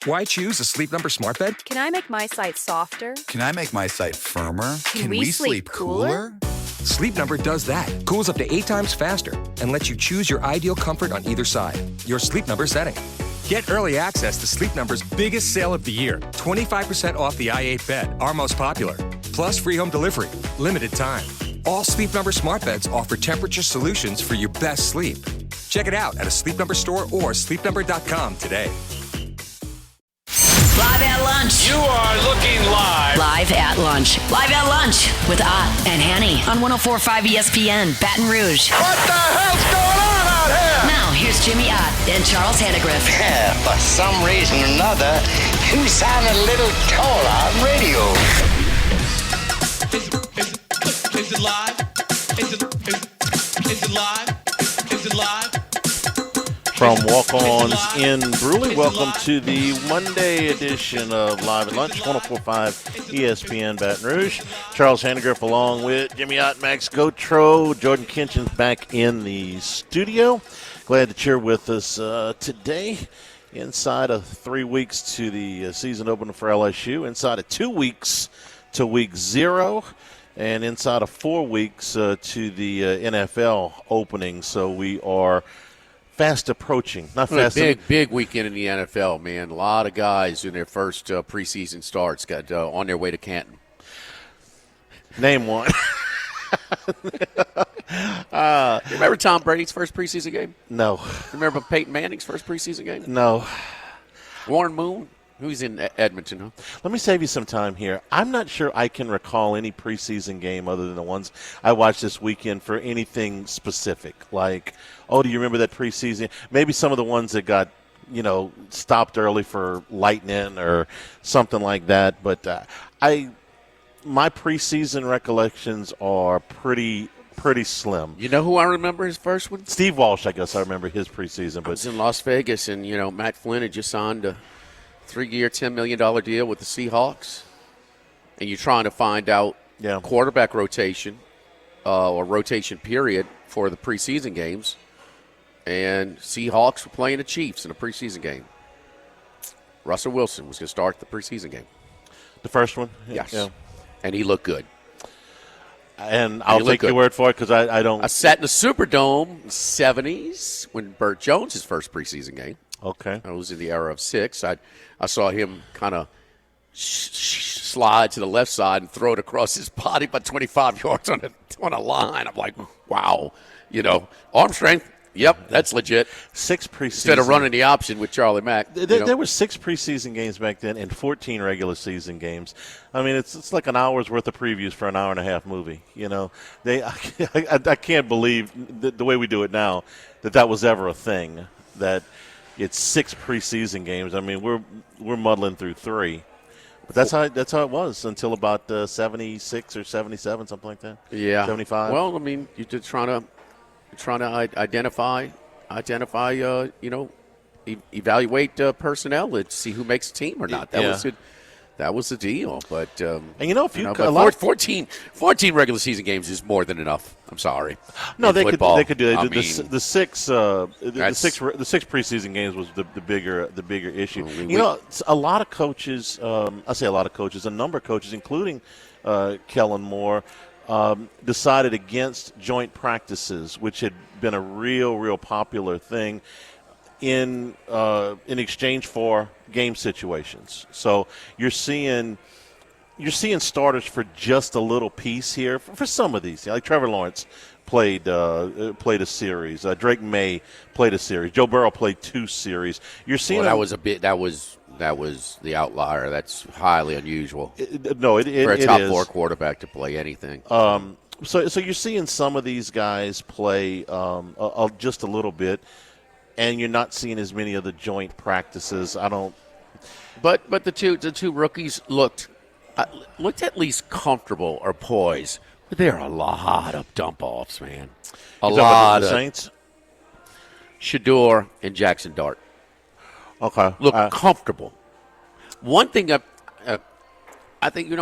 Why choose a Sleep Number smart bed? Can I make my site softer? Can I make my site firmer? Can we sleep cooler? Sleep Number does that. Cools up to 8 times faster and lets you choose your ideal comfort on either side. Your Sleep Number setting. Get early access to Sleep Number's biggest sale of the year. 25% off the i8 bed, our most popular. Plus free home delivery. Limited time. All Sleep Number smart beds offer temperature solutions for your best sleep. Check it out at a Sleep Number store or sleepnumber.com today. Live at lunch. You are looking live. Live at lunch. Live at lunch with Ott and Hanny on 104.5 ESPN, Baton Rouge. What the hell's going on out here? Now, here's Jimmy Ott and Charles Hannegriff. Yeah, for some reason or another, you sound a little taller on radio. Is it live? Is it live? Is it live? From Walk-Ons in Bruley, welcome to the Monday edition of Live at Lunch, 104.5 ESPN Baton Rouge. Charles Hannegriff along with Jimmy Ott, Max Gotro. Jordan Kinchin's back in the studio. Glad that you're with us today. Inside of 3 weeks to the season opener for LSU, inside of 2 weeks to week 0, and inside of 4 weeks to the NFL opening. So we are fast approaching. Not fast. Big weekend in the NFL, man. A lot of guys in their first preseason starts got on their way to Canton. Name one. Remember Tom Brady's first preseason game? No. Remember Peyton Manning's first preseason game? No. Warren Moon? Who's in Edmonton, huh? Let me save you some time here. I'm not sure I can recall any preseason game other than the ones I watched this weekend for anything specific. Like, oh, do you remember that preseason? Maybe some of the ones that got, stopped early for lightning or something like that. But my preseason recollections are pretty slim. You know who I remember his first one? Steve Walsh, I guess I remember his preseason. But I was in Las Vegas, and, Matt Flynn had just signed a 3-year, $10 million deal with the Seahawks. And you're trying to find out quarterback rotation or rotation period for the preseason games. And Seahawks were playing the Chiefs in a preseason game. Russell Wilson was going to start the preseason game. The first one? Yes. Yeah. And he looked good. And I'll take your word for it because I don't. I sat in the Superdome 70s when Burt Jones' first preseason game. Okay. I was in the era of 6. I saw him kind of slide to the left side and throw it across his body about 25 yards on a line. I'm like, wow. Arm strength. Yep, that's legit. 6 preseason. Instead of running the option with Charlie Mack. There were 6 preseason games back then and 14 regular season games. I mean, it's like an hour's worth of previews for an hour-and-a-half movie. I can't believe the way we do it now that was ever a thing. That it's 6 preseason games. I mean, we're muddling through 3. But that's how it was until about 76 or 77, something like that. Yeah. 75. Well, I mean, you're just trying to identify, evaluate personnel to see who makes a team or not. That was the deal. But a lot 14 regular season games is more than enough. I'm sorry. No, they football, could do it. The 6 preseason games was the bigger issue. A lot of coaches. I say a lot of coaches. A number of coaches, including Kellen Moore, decided against joint practices, which had been a real popular thing in exchange for game situations. So you're seeing starters for just a little piece here for some of these. Like Trevor Lawrence played a series. Drake May played a series. Joe Burrow played 2 series. You're seeing that was the outlier. That's highly unusual. For a top 4 quarterback to play anything. So you're seeing some of these guys play just a little bit, and you're not seeing as many of the joint practices. But the two rookies looked at least comfortable or poised. But there are a lot of dump offs, man. A lot of Saints. Shador and Jackson Dart. Okay. Look comfortable. One thing I think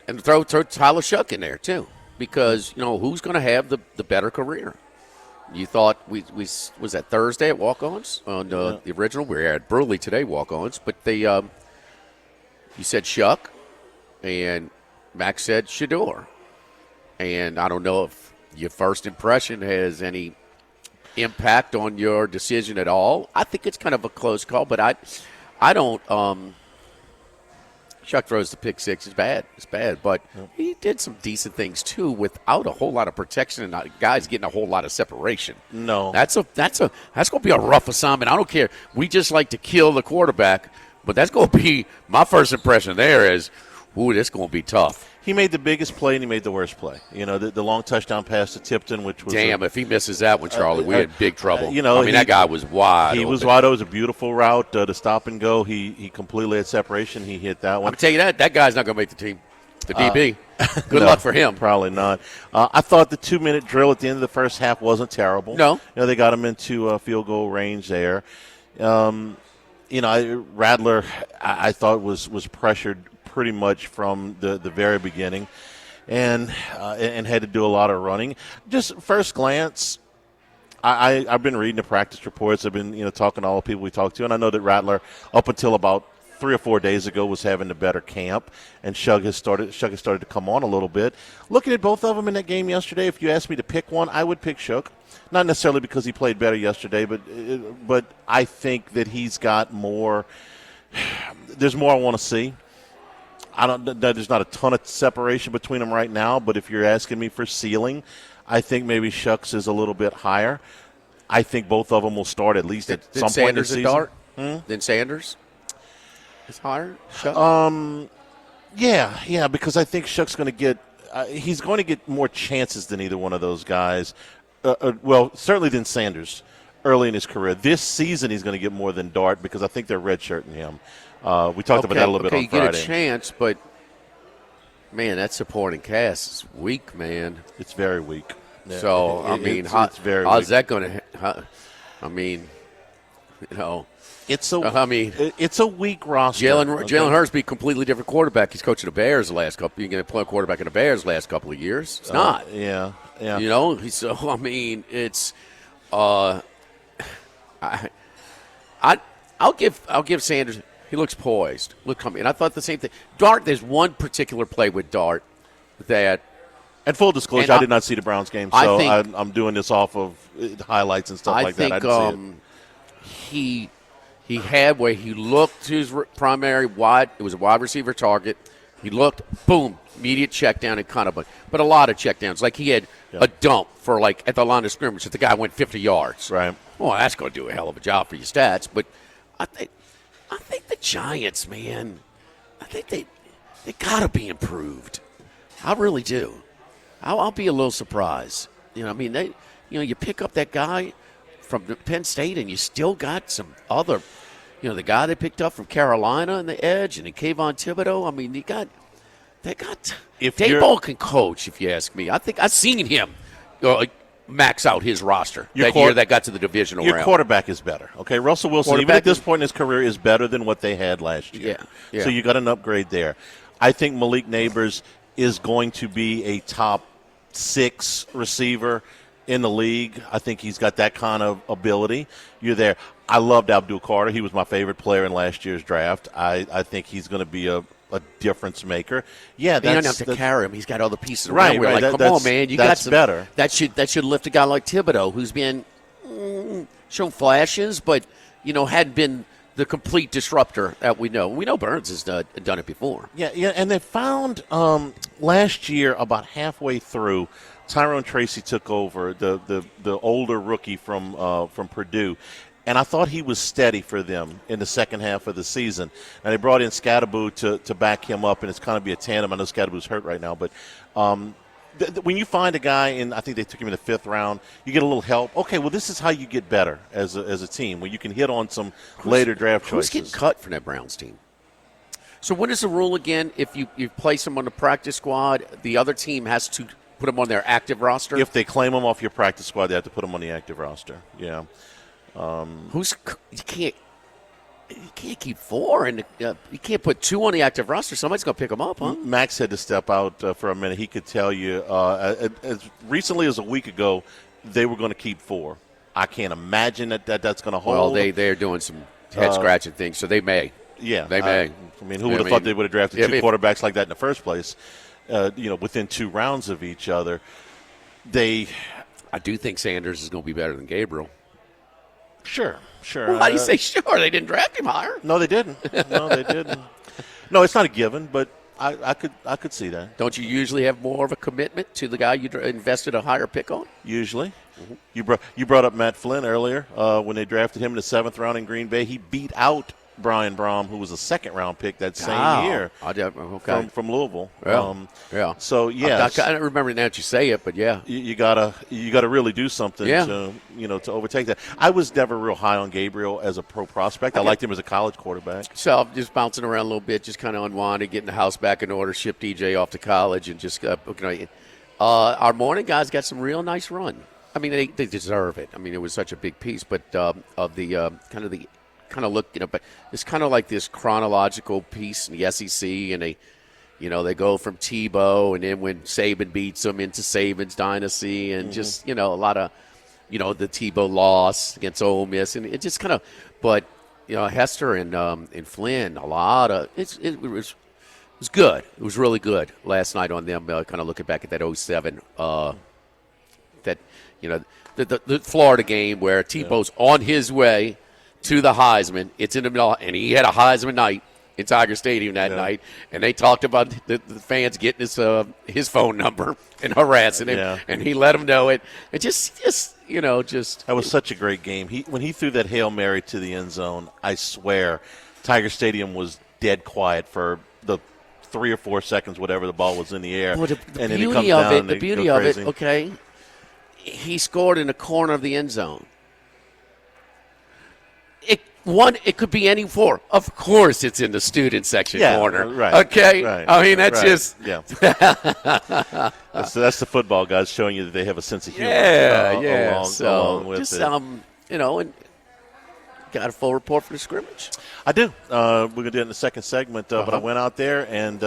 and throw Tyler Shuck in there too, because who's going to have the better career? You thought we was that Thursday at walk-ons on the original? We were at Burley today walk-ons, but they you said Shuck, and Max said Shador, and I don't know if your first impression has any impact on your decision at all. I think it's kind of a close call, but I don't. Shuck throws the pick six. It's bad. But he did some decent things too, without a whole lot of protection and not guys getting a whole lot of separation. No, that's going to be a rough assignment. I don't care. We just like to kill the quarterback, but that's going to be my first impression. There is, ooh, this going to be tough. He made the biggest play and he made the worst play. You know, the long touchdown pass to Tipton, which was if he misses that one, Charlie, we had big trouble. That guy was wide. He was wide. It was a beautiful route to stop and go. He completely had separation. He hit that one. I'm telling you that guy's not going to make the team. The DB. Good luck for him. Probably not. I thought the 2-minute drill at the end of the first half wasn't terrible. No. They got him into field goal range there. Rattler, I thought was pressured pretty much from the very beginning, and had to do a lot of running. Just first glance, I've been reading the practice reports. I've been talking to all the people we talked to, and I know that Rattler, up until about 3 or 4 days ago, was having a better camp, and Shug has started to come on a little bit. Looking at both of them in that game yesterday, if you asked me to pick one, I would pick Shug. Not necessarily because he played better yesterday, but I think that he's got more. There's more I want to see. There's not a ton of separation between them right now, but if you're asking me for ceiling, I think maybe Shucks is a little bit higher. I think both of them will start at least at some point in the season. Dart? Then Sanders is higher? Shucks? Yeah, because I think Shucks going to get he's going to get more chances than either one of those guys. Certainly than Sanders early in his career. This season he's going to get more than Dart because I think they're redshirting him. We talked about that a little bit on Friday. You get a chance, but, man, that supporting cast is weak, man. It's very weak. Yeah. So, it's very how's weak. that going to It's a weak roster. Jalen Hurts be a completely different quarterback. He's coaching the Bears the last couple. You're going to play a quarterback in the Bears the last couple of years. It's not. Yeah. It's. I'll give Sanders. He looks poised. And I thought the same thing. Dart, there's one particular play with Dart that. And full disclosure, I did not see the Browns game, so I'm doing this off of highlights and stuff like that. I didn't see it. He had where he looked to his primary wide. It was a wide receiver target. He looked, boom, immediate check down and kind of, but a lot of check downs. Like he had a dump for at the line of scrimmage if the guy went 50 yards. Right. Well, that's going to do a hell of a job for your stats. But I think the Giants, man, I think they got to be improved. I really do. I'll be a little surprised. You pick up that guy from Penn State, and you still got some other, the guy they picked up from Carolina on the edge, and then Kayvon Thibodeau. I mean, they got. Dayball can coach, if you ask me. I think I've seen him max out his roster that year that got to the divisional round. Your quarterback is better. Okay, Russell Wilson, even at this point in his career, is better than what they had last year. Yeah. So you got an upgrade there. I think Malik Neighbors is going to be a top 6 receiver in the league. I think he's got that kind of ability. You're there. I loved Abdul Carter. He was my favorite player in last year's draft. I think he's going to be a difference maker. Yeah, you don't have to carry him. He's got all the pieces around. Right, We're right. Come on, man. You got some better. That should lift a guy like Thibodeau, who's been shown flashes, but hadn't been the complete disruptor that we know. We know Burns has done it before. Yeah, and they found last year about halfway through, Tyrone Tracy took over, the older rookie from Purdue. And I thought he was steady for them in the second half of the season. And they brought in Scatteraboo to back him up, and it's kind of be a tandem. I know Scatterboo's hurt right now, but when you find a guy, and I think they took him in the 5th round, you get a little help. Okay, well, this is how you get better as a team, where you can hit on some later draft choices. Who's getting cut from that Browns team? So what is the rule again? If you place them on the practice squad, the other team has to put them on their active roster? If they claim them off your practice squad, they have to put them on the active roster. Yeah. You can't keep 4, and you can't put 2 on the active roster. Somebody's going to pick them up, huh? Max had to step out for a minute. He could tell you as recently as a week ago, they were going to keep 4. I can't imagine that's going to hold. Well, they're doing some head-scratching things, so they may. Yeah. They may. I mean, who would have thought they would have drafted 2 quarterbacks like that in the first place, within 2 rounds of each other? I do think Sanders is going to be better than Gabriel. Sure. Well, how do you say sure? They didn't draft him higher. No, they didn't. No, it's not a given, but I could see that. Don't you usually have more of a commitment to the guy you invested a higher pick on? Usually. Mm-hmm. You brought up Matt Flynn earlier when they drafted him in the 7th round in Green Bay. He beat out Brian Brom, who was a 2nd-round pick that same year from Louisville. Yeah. So I don't remember now that you say it, but yeah, you gotta really do something to overtake that. I was never real high on Gabriel as a pro prospect. I liked him as a college quarterback. So I'm just bouncing around a little bit, just kind of unwinding, getting the house back in order, ship DJ off to college, and just our morning guys got some real nice run. I mean, they deserve it. I mean, it was such a big piece, but but it's kind of like this chronological piece in the SEC, and they go from Tebow, and then when Saban beats them into Saban's dynasty, and just a lot of the Tebow loss against Ole Miss, and it just kind of. But Hester and Flynn, a lot of it was good. It was really good last night on them. Kind of looking back at that 07, the Florida game where Tebow's on his way to the Heisman. It's in the middle, and he had a Heisman night in Tiger Stadium that night, and they talked about the fans getting his phone number and harassing him, and he let them know it. And just that was such a great game. When he threw that Hail Mary to the end zone, I swear, Tiger Stadium was dead quiet for the 3 or 4 seconds, whatever the ball was in the air. Well, the and beauty of it, okay, he scored in the corner of the end zone. It could be any 4. Of course, it's in the student section corner. Right. Okay. Right, I mean, that's just. Yeah. that's the football guys showing you that they have a sense of humor. Along with just it. And got a full report from the scrimmage. I do. We're gonna do it in the second segment, but I went out there and,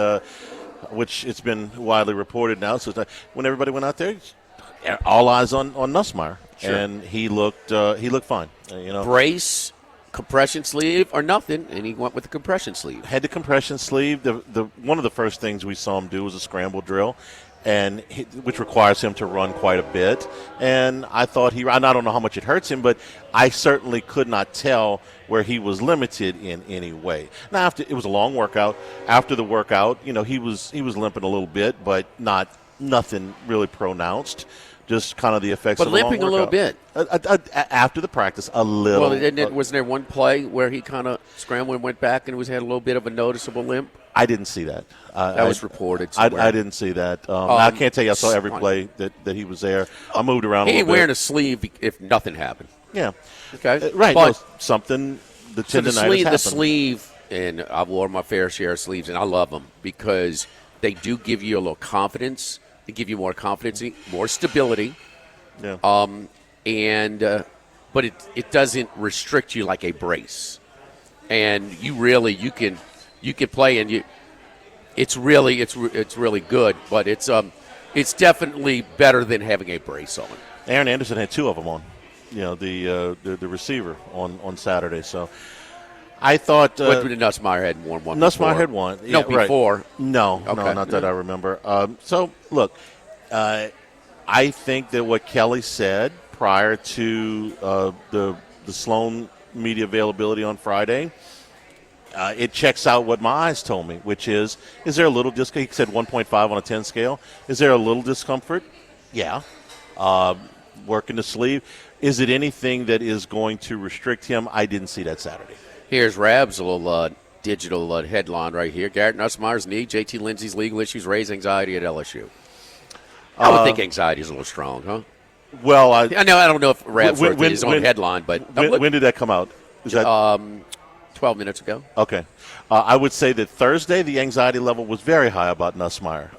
which it's been widely reported now. So when everybody went out there, all eyes on Nussmeier, and he looked fine. Brace. Compression sleeve or nothing, and he went with the compression sleeve. Had the compression sleeve. The one of the first things we saw him do was a scramble drill, which requires him to run quite a bit. And I thought I don't know how much it hurts him, but I certainly could not tell where he was limited in any way. Now, it was a long workout. After the workout, he was limping a little bit, but nothing really pronounced. Just kind of the effects of the long workout. But limping a little bit. After the practice, a little. Well, wasn't there one play where he kind of scrambled and went back and had a little bit of a noticeable limp? I didn't see that. That was reported somewhere. I didn't see that. I can't tell you I saw every play that he was there. I moved around a little bit. He ain't wearing a sleeve if nothing happened. Yeah. Okay. Right. But something, the tendonitis happened. The sleeve, and I've worn my fair share of sleeves, and I love them because they do give you a little confidence. They give you more confidence, more stability. Yeah. But it doesn't restrict you like a brace, and you can play, and it's really good, but it's definitely better than having a brace on. Aaron Anderson had 2 of them on, the receiver on Saturday. So I thought Nussmeier had one. Nussmeier had one. No, before. Right. No, not that I remember. So look. I think that what Kelly said prior to the Sloan media availability on Friday, it checks out what my eyes told me, which is there a little discomfort? He said 1.5 on a 10 scale. Is there a little discomfort? Yeah. Working the sleeve. Is it anything that is going to restrict him? I didn't see that Saturday. Here's Rab's little digital headline right here. Garrett Nussmeier's knee, JT Lindsey's legal issues raise anxiety at LSU. I would think anxiety is a little strong, huh? Well, I don't know if Rab's wrote his own headline, but when did that come out? Is that 12 minutes ago? Okay, I would say that Thursday the anxiety level was very high about Nussmeier,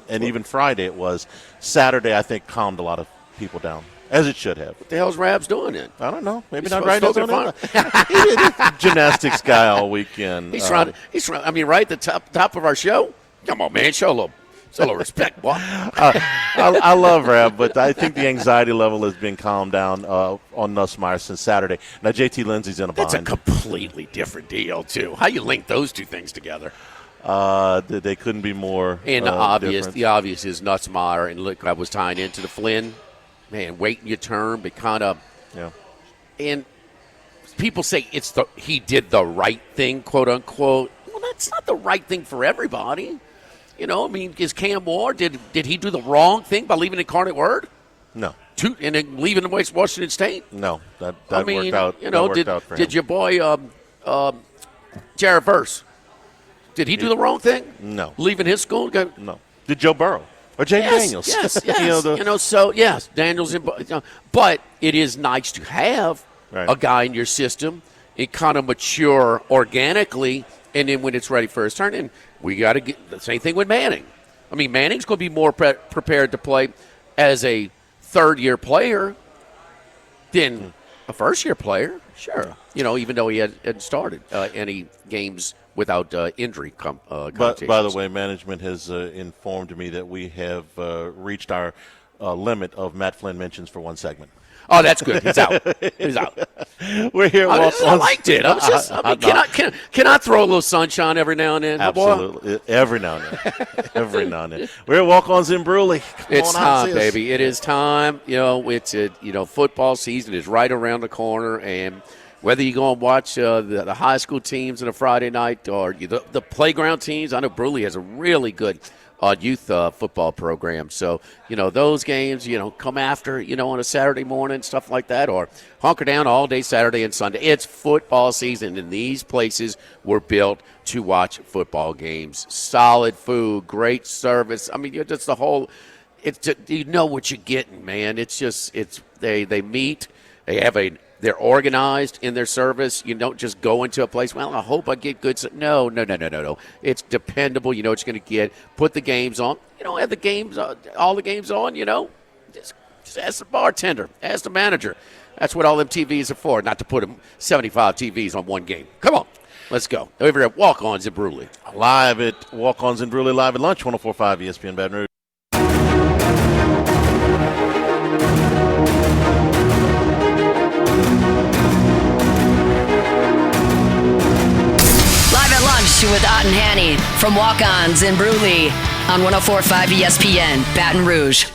and even Friday it was. Saturday I think calmed a lot of people down, as it should have. What the hell's Rab's doing then? I don't know. Maybe not right now. He did gymnastics guy all weekend. He's trying. I mean, right at the top of our show. Come on, man, show a little a little respect, boy. I love Rab, but I think the anxiety level has been calmed down on Nussmeier since Saturday. Now, JT Lindsey's in a bind. That's a completely different deal, too. How you link those two things together? They couldn't be more And different. the obvious is Nussmeier, and look, I was tying into the Flynn. Man, waiting your turn, but kind of and people say he did the right thing, quote unquote. Well, that's not the right thing for everybody. You know, I mean, is Cam Moore, did he do the wrong thing by leaving Incarnate Word? No. And then leaving Washington State? No, that I mean, worked out. You know, worked out for him. did your boy Jared Verse, did he do the wrong thing? No. Leaving his school? No. Did Joe Burrow or Jay Daniels? Yes. Daniels. But it is nice to have a guy in your system and kind of mature organically, and then when it's ready for his turn, and we got to get the same thing with Manning. I mean, Manning's going to be more prepared to play as a third-year player than a first-year player. Sure. You know, even though he hadn't started any games without injury But by the way, management has informed me that we have reached our limit of Matt Flynn mentions for one segment. Oh, that's good. He's out. He's out. We're here. I liked it. Can I throw a little sunshine every now and then? Absolutely. Every now and then. Every now and then. We're at Walk-Ons in Bruley. It's time, baby. It is time. You know, football season is right around the corner, and whether you go and watch the high school teams on a Friday night or the playground teams, I know Bruley has a really good youth football program. So, you know, those games, you know, come after, you know, on a Saturday morning, stuff like that, or hunker down all day Saturday and Sunday. It's football season, and these places were built to watch football games. Solid food, great service. I mean, just the whole – you know what you're getting, man. It's just – they meet. They're organized in their service. You don't just go into a place, well, I hope I get good. No. It's dependable. You know what you're going to get. Put the games on. You don't have the games, all the games on, you know. Just ask the bartender. Ask the manager. That's what all them TVs are for, not to put 75 TVs on one game. Come on. Let's go. Over at Walk-Ons in Bruley. Live at Walk-Ons in Bruley, live at lunch, 104.5 ESPN Baton Rouge. With Ott and Hanny from Walk-Ons in Bruley on 104.5 ESPN, Baton Rouge.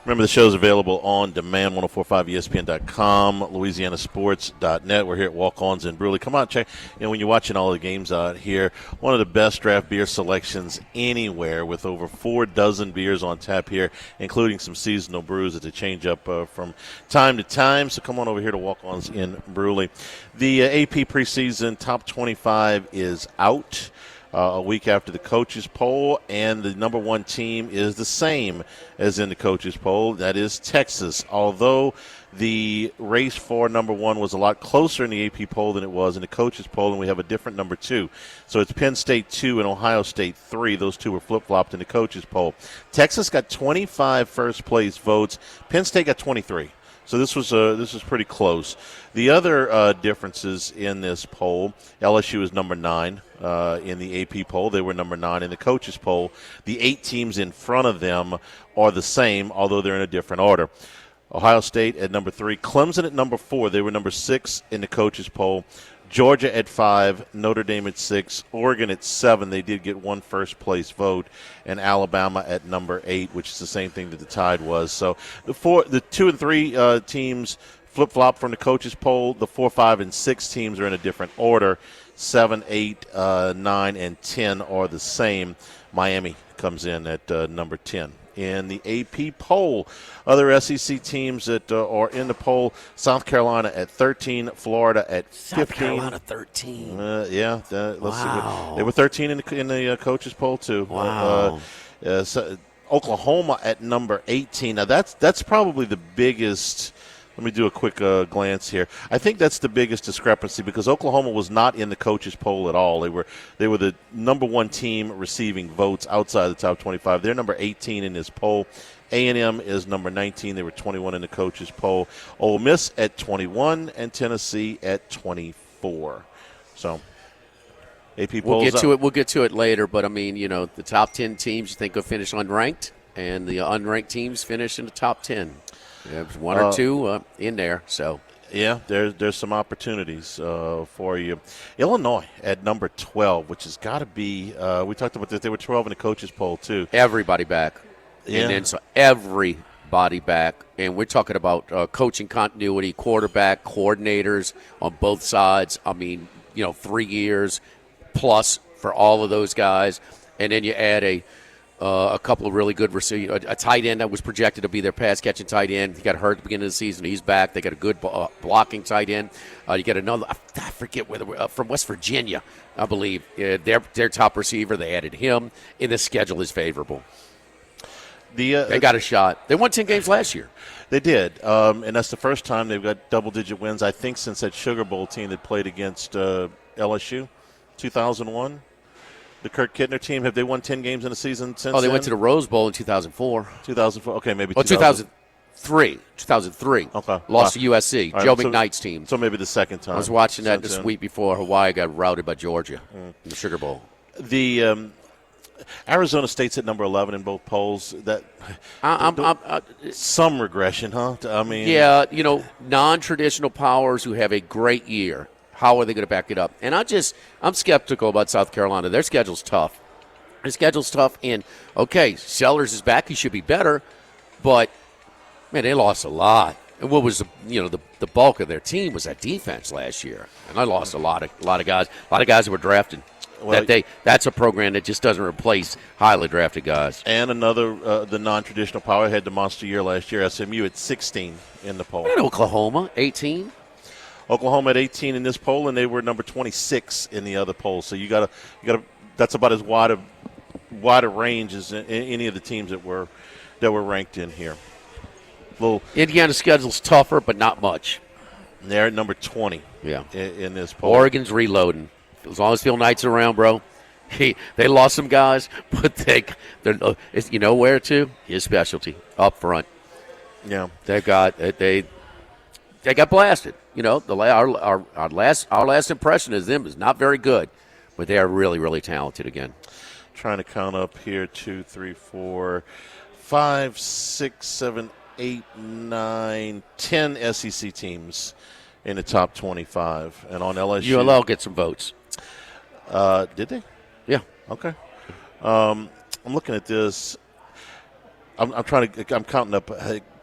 Remember, the show's available on demand, 1045ESPN.com, LouisianaSports.net. We're here at Walk-Ons in Bruley. Come on, check. You know, when you're watching all the games out here, one of the best draft beer selections anywhere, with over 4 dozen beers on tap here, including some seasonal brews that they change up from time to time. So come on over here to Walk-Ons in Bruley. The AP preseason top 25 is out. A week after the coaches poll, and the number one team is the same as in the coaches poll. That is Texas, although the race for number one was a lot closer in the AP poll than it was in the coaches poll, and we have a different number 2. So it's Penn State 2 and Ohio State 3. Those two were flip-flopped in the coaches poll. Texas got 25 first-place votes. Penn State got 23. So this was pretty close. The other differences in this poll, LSU is number 9 in the AP poll. They were number 9 in the coaches poll. The 8 teams in front of them are the same, although they're in a different order. Ohio State at number 3. Clemson at number 4. They were number 6 in the coaches poll. Georgia at 5, Notre Dame at 6, Oregon at 7. They did get one first-place vote, and Alabama at number 8, which is the same thing that the Tide was. So the 2 and 3 teams flip-flop from the coaches poll. The 4, 5, and 6 teams are in a different order. 7, 8, 9, and 10 are the same. Miami comes in at number 10. In the AP poll, other SEC teams that are in the poll: South Carolina at 13, Florida at 15. South Carolina 13. Let's see. They were 13 in the coaches poll too. Wow. Oklahoma at number 18. Now that's probably the biggest. Let me do a quick glance here. I think that's the biggest discrepancy because Oklahoma was not in the coaches poll at all. They were the number 1 team receiving votes outside the top 25. They're number 18 in this poll. A&M is number 19. They were 21 in the coaches poll. Ole Miss at 21 and Tennessee at 24. So AP We'll polls get to it. We'll get to it later. But I mean, the top 10 teams you think will finish unranked, and the unranked teams finish in the top 10. There's one or two in there. So yeah, there's some opportunities for you. Illinois at number 12, which has got to be. We talked about that they were 12 in the coaches poll too. Everybody back, and then so everybody back, and we're talking about coaching continuity, quarterback, coordinators on both sides. I mean, 3 years plus for all of those guys, and then you add a couple of really good receivers, a tight end that was projected to be their pass-catching tight end. He got hurt at the beginning of the season. He's back. They got a good blocking tight end. You get another, I forget whether from West Virginia, I believe. Their top receiver, they added him, and the schedule is favorable. They got a shot. They won 10 games last year. They did, and that's the first time they've got double-digit wins, I think, since that Sugar Bowl team that played against LSU, 2001. The Kirk Kittner team, have they won 10 games in a season since they went to the Rose Bowl in 2004. 2004, okay, maybe 2003. 2003. Okay. Lost to USC, right, Joe McKnight's team. So maybe the second time. I was watching that this week before Hawaii got routed by Georgia in the Sugar Bowl. The Arizona State's at number 11 in both polls. That some regression, huh? I mean, yeah, non-traditional powers who have a great year. How are they going to back it up? And I'm skeptical about South Carolina. Their schedule's tough. And okay, Sellers is back. He should be better, but man, they lost a lot. And what was the bulk of their team was that defense last year, and I lost a lot of guys. A lot of guys that were drafted. That's a program that just doesn't replace highly drafted guys. And another, the non-traditional power had the monster year last year. SMU at 16 in the poll. And Oklahoma, 18. Oklahoma at 18 in this poll, and they were number 26 in the other poll. So you got to. That's about as wide a range as any of the teams that were ranked in here. Indiana's schedule's tougher, but not much. They're at number 20. Yeah, in this poll. Oregon's reloading. As long as Phil Knight's around, bro. They lost some guys, but they're where to? His specialty up front. Yeah, they got blasted. Our last impression of them is not very good, but they are really, really talented again. Trying to count up here: 2, 3, 4, 5, 6, 7, 8, 9, 10 SEC teams in the top 25, and on LSU, ULL get some votes. Did they? Yeah. Okay. I'm looking at this. I'm counting up.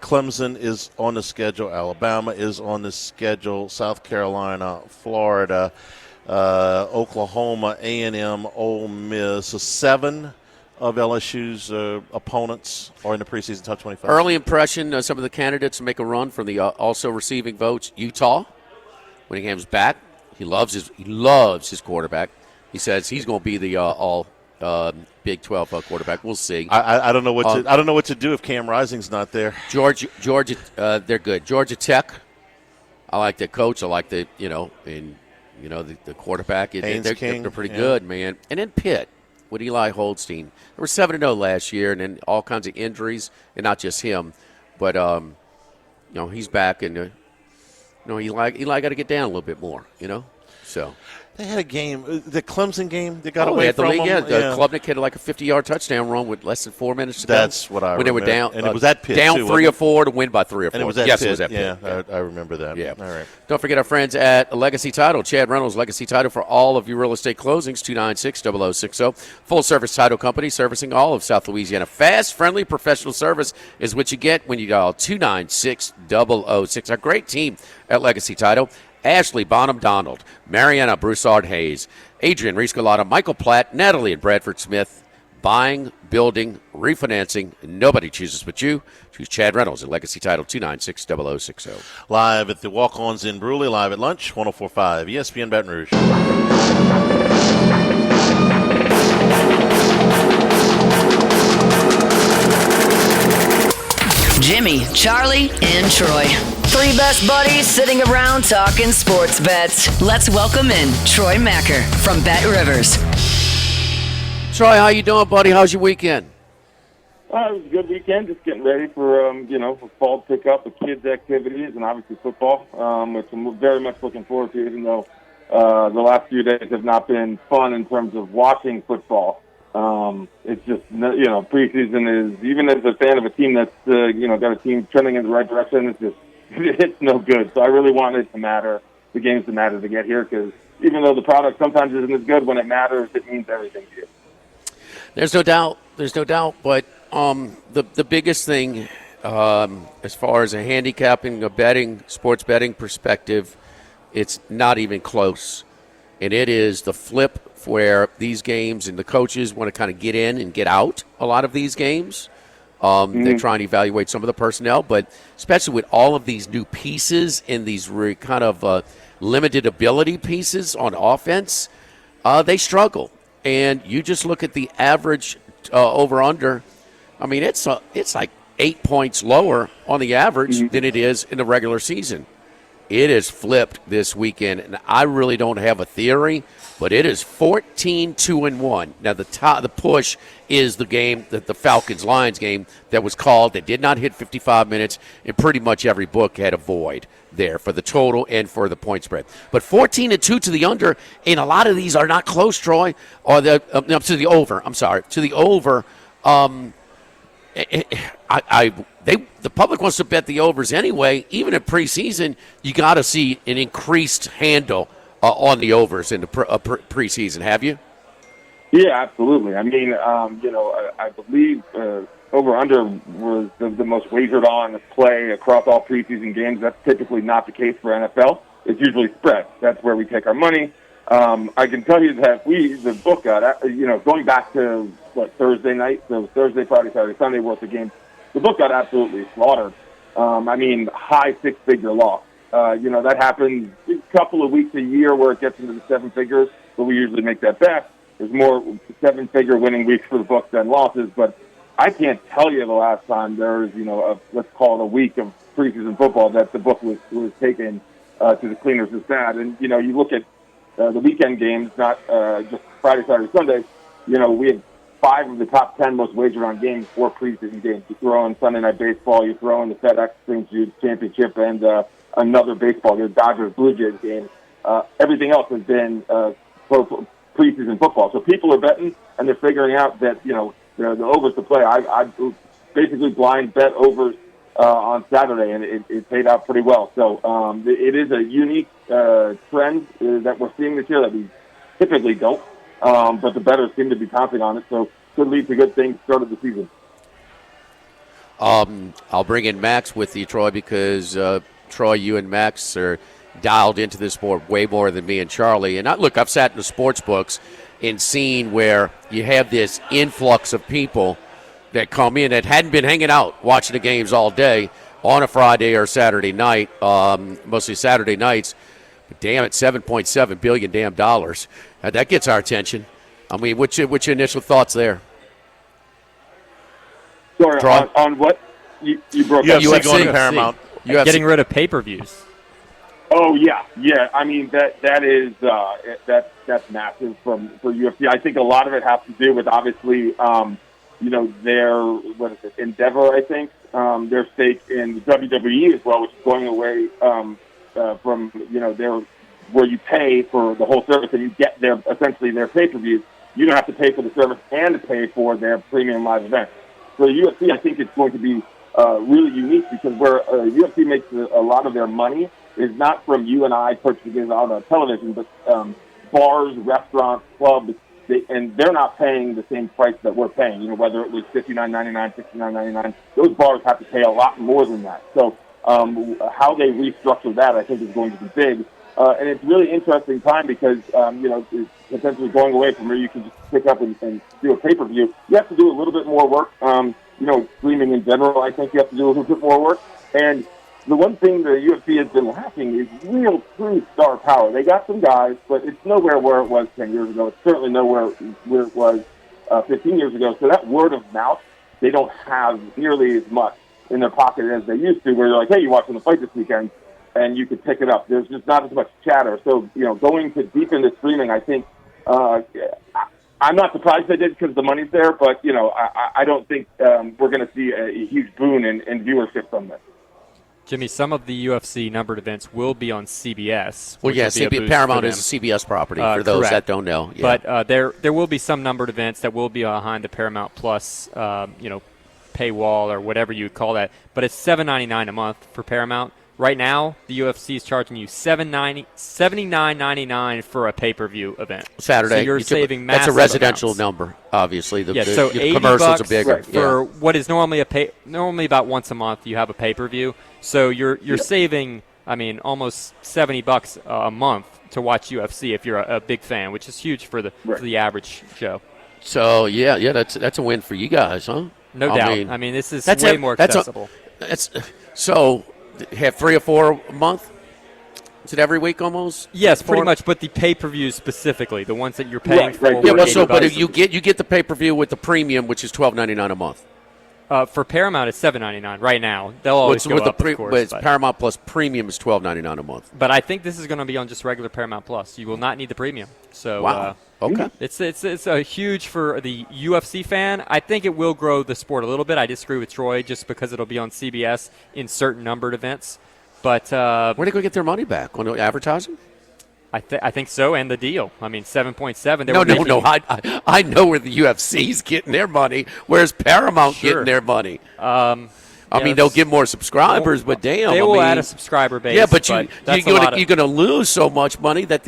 Clemson is on the schedule. Alabama is on the schedule. South Carolina, Florida, Oklahoma, A&M, Ole Miss. So 7 of LSU's opponents are in the preseason top 25. Early impression, some of the candidates make a run from the also receiving votes. Utah, Whittingham's back. He loves his quarterback. He says he's going to be the all Big 12 quarterback. We'll see. I don't know what to do if Cam Rising's not there. Georgia, they're good. Georgia Tech, I like their coach. I like the quarterback. They're pretty good, man. And then Pitt with Eli Holstein. They were 7-0 last year, and then all kinds of injuries, and not just him, but he's back, and Eli got to get down a little bit more, So they had a game, the Clemson game. They got away from them. Yeah, Klubnik had like a 50-yard touchdown run with less than 4 minutes to go. That's what I remember. When they were down, and it was at Pitt down too, 3 or 4 to win by 3 or 4. And it was at Pitt. It was at Pitt. Yeah, I remember that. Yeah. All right. Don't forget our friends at Legacy Title. Chad Reynolds, Legacy Title for all of your real estate closings, 296-0060. Full-service title company servicing all of South Louisiana. Fast, friendly, professional service is what you get when you dial 296-006. Our great team at Legacy Title. Ashley Bonham-Donald, Mariana Broussard-Hayes, Adrian Reescalata, Michael Platt, Natalie and Bradford Smith. Buying, building, refinancing. Nobody chooses but you. Choose Chad Reynolds at Legacy Title 296-0060. Live at the Walk-Ons in Bruley, live at lunch, 104.5 ESPN Baton Rouge. Jimmy, Charlie, and Troy. 3 best buddies sitting around talking sports bets. Let's welcome in Troy Macker from Bet Rivers. Troy, how you doing, buddy? How's your weekend? It was a good weekend. Just getting ready for fall pickup, the kids' activities, and obviously football, which I'm very much looking forward to. Even though the last few days have not been fun in terms of watching football. It's just, preseason is, even as a fan of a team that's, got a team trending in the right direction, it's no good. So I really want it to matter, the games to matter to get here, because even though the product sometimes isn't as good, when it matters, it means everything to you. There's no doubt. But the biggest thing, as far as a handicapping, sports betting perspective, it's not even close. And it is the flip where these games and the coaches want to kind of get in and get out a lot of these games. They're trying to evaluate some of the personnel, but especially with all of these new pieces and these kind of limited ability pieces on offense, they struggle. And you just look at the average over-under. I mean, it's like 8 points lower on the average than it is in the regular season. It is flipped this weekend, and I really don't have a theory, but it is 14-2-1. Now, the push is the game, that the Falcons-Lions game that was called, that did not hit 55 minutes, and pretty much every book had a void there for the total and for the point spread. But 14-2 to the under, and a lot of these are not close, Troy, or to the over. I'm sorry, to the over. The public wants to bet the overs anyway. Even in preseason, you got to see an increased handle on the overs in the preseason. Have you? Yeah, absolutely. I mean, I believe over-under was the most wagered on play across all preseason games. That's typically not the case for NFL. It's usually spread. That's where we take our money. I can tell you that the book got, going back to, Thursday night, so Thursday, Friday, Saturday, Sunday worth of games, the book got absolutely slaughtered. High six-figure loss. That happens a couple of weeks a year where it gets into the seven figures, but we usually make that bet. There's more seven-figure winning weeks for the book than losses, but I can't tell you the last time there was, let's call it a week of preseason football that the book was taken to the cleaners as bad. And, you look at the weekend games, not just Friday, Saturday, Sunday, we had 5 of the top 10 most wagered on games for preseason games. You throw in Sunday Night Baseball, you throw in the FedEx Championship, and another baseball game, Dodgers-Blue Jays game. Everything else has been preseason football. So people are betting, and they're figuring out that, the overs to play. I basically blind bet overs on Saturday, and it paid out pretty well. So it is a unique trend that we're seeing this year that we typically don't. But the bettors seem to be counting on it, so could lead to good things start of the season. I'll bring in Max with you, Troy, because Troy, you and Max are dialed into this sport way more than me and Charlie. And I've sat in the sports books and seen where you have this influx of people that come in that hadn't been hanging out watching the games all day on a Friday or Saturday night, mostly Saturday nights. But damn it, $7.7 billion damn dollars. That gets our attention. I mean, what's your initial thoughts there? Sorry, on what? You broke up. UFC going to Paramount. UFC. Getting rid of pay-per-views. Oh, yeah. I mean, that is that's massive for UFC. I think a lot of it has to do with, obviously, their, Endeavor, I think, their stake in the WWE as well, which is going away from, their, where you pay for the whole service and you get essentially their pay-per-views. You don't have to pay for the service and pay for their premium live events. For the UFC, I think it's going to be really unique because where UFC makes a lot of their money is not from you and I purchasing it on television, but bars, restaurants, clubs, and they're not paying the same price that we're paying. Whether it was $59.99, $69.99, those bars have to pay a lot more than that. So how they restructure that, I think, is going to be big. And it's really interesting time because, it's potentially going away from where you can just pick up and do a pay-per-view. You have to do a little bit more work. Streaming in general, I think you have to do a little bit more work. And the one thing the UFC has been lacking is real true star power. They got some guys, but it's nowhere where it was 10 years ago. It's certainly nowhere where it was 15 years ago. So that word of mouth, they don't have nearly as much in their pocket as they used to, where you're like, hey, you're watching the fight this weekend, and you could pick it up. There's just not as much chatter. So, going to deep into streaming, I think, I'm not surprised they did because the money's there, but, I don't think we're going to see a huge boon in viewership from this. Jimmy, some of the UFC numbered events will be on CBS. Well, yeah, Paramount is a CBS property for those that don't know. Yeah. But there will be some numbered events that will be behind the Paramount Plus, paywall or whatever you would call that. But it's $7.99 a month for Paramount. Right now, the UFC is charging you $79.99 for a pay-per-view event. Saturday. So you're saving massive That's a residential amounts. number, obviously. The commercials are bigger. For what is normally about once a month you have a pay-per-view. So you're saving, almost $70 a month to watch UFC if you're a big fan, which is huge for the average Joe. So, that's a win for you guys, huh? No doubt. This is way more accessible. So have 3 or 4 a month? Is it every week almost? Yes, pretty much. But the pay-per-views specifically, the ones that you're paying for. Yeah, but you get the pay-per-view with the premium, which is $12.99 a month. For Paramount, it's $7.99 right now. They'll always go up, of course. But Paramount Plus Premium is $12.99 a month. But I think this is going to be on just regular Paramount Plus. You will not need the premium. So, wow. Okay. It's a huge for the UFC fan. I think it will grow the sport a little bit. I disagree with Troy just because it'll be on CBS in certain numbered events. But where do they go get their money back? On advertising? I think so, and the deal. 7.7. No. I know where the UFC's getting their money. Where's Paramount getting their money? They'll get more subscribers, but damn, they will add a subscriber base. Yeah, but you're going to lose so much money that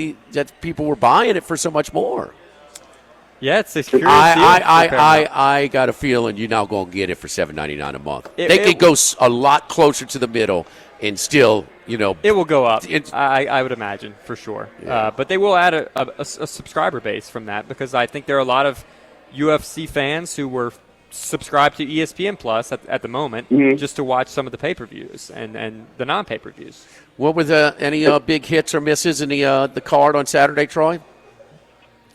people were buying it for so much more. Yeah, it's a curious I got a feeling you're now going to get it for $7.99 a month. They could go a lot closer to the middle and still, it will go up. I would imagine for sure. Yeah. But they will add a subscriber base from that because I think there are a lot of UFC fans who were subscribed to ESPN Plus at the moment just to watch some of the pay-per-views and the non-pay-per-views. What were any big hits or misses in the card on Saturday, Troy?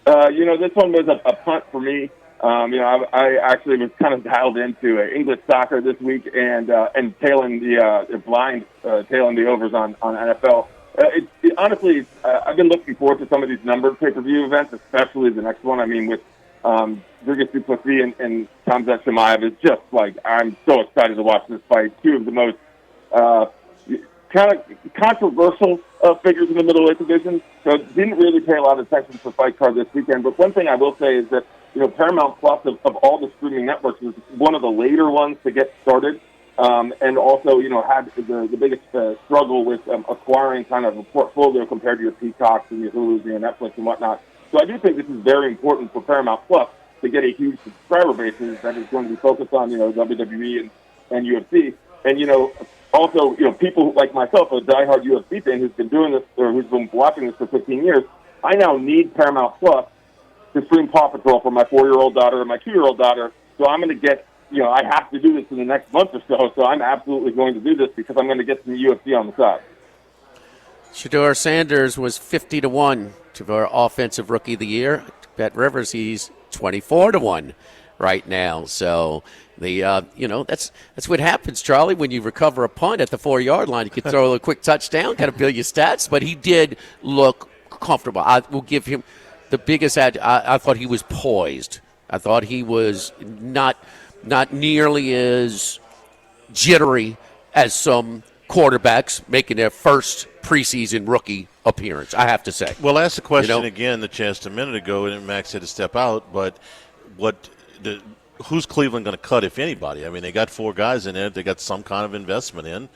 This one was a punt for me. I actually was kind of dialed into English soccer this week and tailing the overs on NFL. Honestly, I've been looking forward to some of these numbered pay-per-view events, especially the next one. With Dricus Duplessis and Khamzat Chimaev, it's just like I'm so excited to watch this fight. Two of the most kind of controversial figures in the middleweight division. So didn't really pay a lot of attention to the fight card this weekend. But one thing I will say is that Paramount Plus of all the streaming networks was one of the later ones to get started, and also had the biggest struggle with acquiring kind of a portfolio compared to your Peacocks and your Hulus and your Netflix and whatnot. So I do think this is very important for Paramount Plus to get a huge subscriber base that is going to be focused on WWE and UFC, and also people like myself, a diehard UFC fan who's been doing this or who's been watching this for 15 years. I now need Paramount Plus to stream Paw Patrol for my 4-year-old daughter and my 2-year-old daughter. So I'm going to get I have to do this in the next month or so. So I'm absolutely going to do this because I'm going to get some UFC on the side. Shedeur Sanders was 50-1 to our offensive rookie of the year. Bet Rivers, he's 24-1 right now. So that's what happens, Charlie, when you recover a punt at the 4-yard line. You can throw a quick touchdown, kind of build your stats. But he did look comfortable. I will give him the biggest I thought he was poised. I thought he was not nearly as jittery as some quarterbacks making their first preseason rookie appearance, I have to say. Well, I asked the question again, the chance a minute ago, and Max had to step out, but who's Cleveland going to cut, if anybody? They got 4 guys in there. They got some kind of investment in.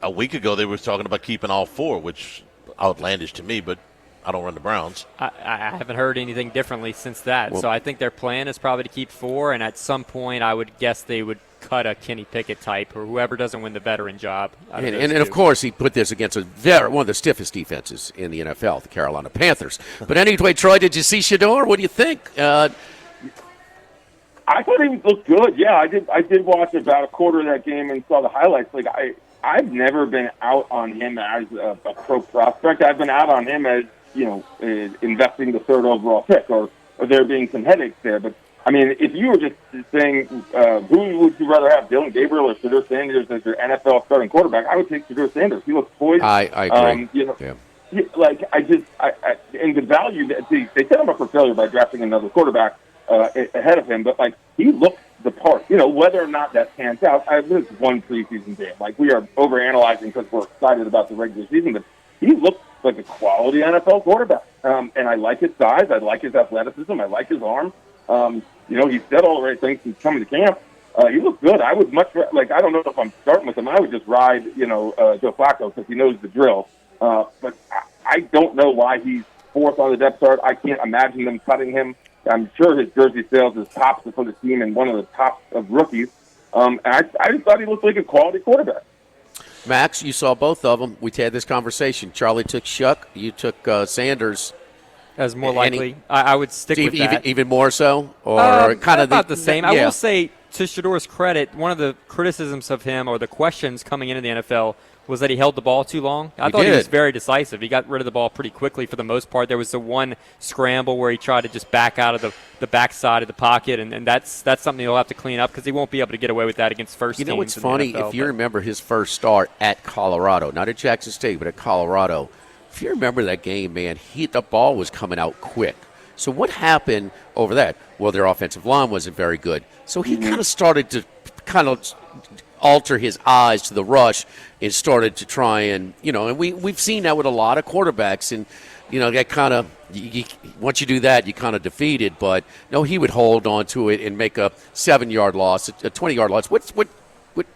A week ago, they were talking about keeping all 4, which outlandish to me, but I don't run the Browns. I haven't heard anything differently since that. So I think their plan is probably to keep 4, and at some point I would guess they would cut a Kenny Pickett type or whoever doesn't win the veteran job. And of course, he put this against one of the stiffest defenses in the NFL, the Carolina Panthers. But anyway, Troy, did you see Shedeur? What do you think? I thought he looked good. Yeah, I did watch about a quarter of that game and saw the highlights. I've never been out on him as a pro prospect. I've been out on him as investing the 3rd overall pick, or there being some headaches there. But if you were just saying who would you rather have, Dylan Gabriel or Shedeur Sanders as your NFL starting quarterback, I would take Shedeur Sanders. He looks poised. I agree. And the value that they set him up for failure by drafting another quarterback ahead of him, but he looked the part. You know, whether or not that pans out, this is one preseason game. Like, we are overanalyzing because we're excited about the regular season, but he looks like a quality NFL quarterback. And I like his size. I like his athleticism. I like his arm. You know, he said all the right things since coming to camp. He looked good. I would much, like, I don't know if I'm starting with him. I would just ride, Joe Flacco because he knows the drill. But I don't know why he's fourth on the depth chart. I can't imagine them cutting him. I'm sure his jersey sales is tops for the team and one of the tops of rookies. And I just thought he looked like a quality quarterback. Max, you saw both of them. We had this conversation. Charlie took Shuck. You took Sanders. As more likely. I would stick with that. Even more so? Or kind of about the same. Yeah. I will say, to Shador's credit, one of the criticisms of him or the questions coming into the NFL was that he held the ball too long. I thought he was very decisive. He got rid of the ball pretty quickly for the most part. There was the one scramble where he tried to just back out of the backside of the pocket, and that's something he'll have to clean up because he won't be able to get away with that against first teams. You know what's in the funny? NFL, if you remember his first start at Colorado, not at Jackson State, but at Colorado, if you remember that game, man, the ball was coming out quick. So what happened over that? Well, their offensive line wasn't very good. So he kind of started to alter his eyes to the rush and started to try and, and we've seen that with a lot of quarterbacks. And, that kind of, once you do that, you kind of defeated. But, no, he would hold on to it and make a 7-yard loss, a 20-yard loss. What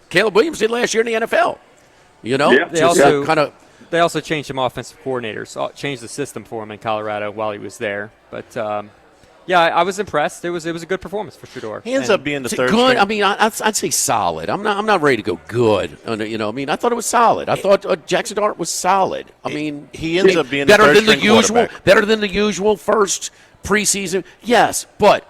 Caleb Williams did last year in the NFL, Yeah. They also changed some offensive coordinators, changed the system for him in Colorado while he was there. But, I was impressed. It was a good performance for Shador. He ends up being the third good. string. I mean, I'd say solid. I'm not ready to go good. I thought it was solid. I thought Jackson Dart was solid. I mean, he ends up being better the third than the string usual. quarterback. Better than the usual first preseason. Yes, but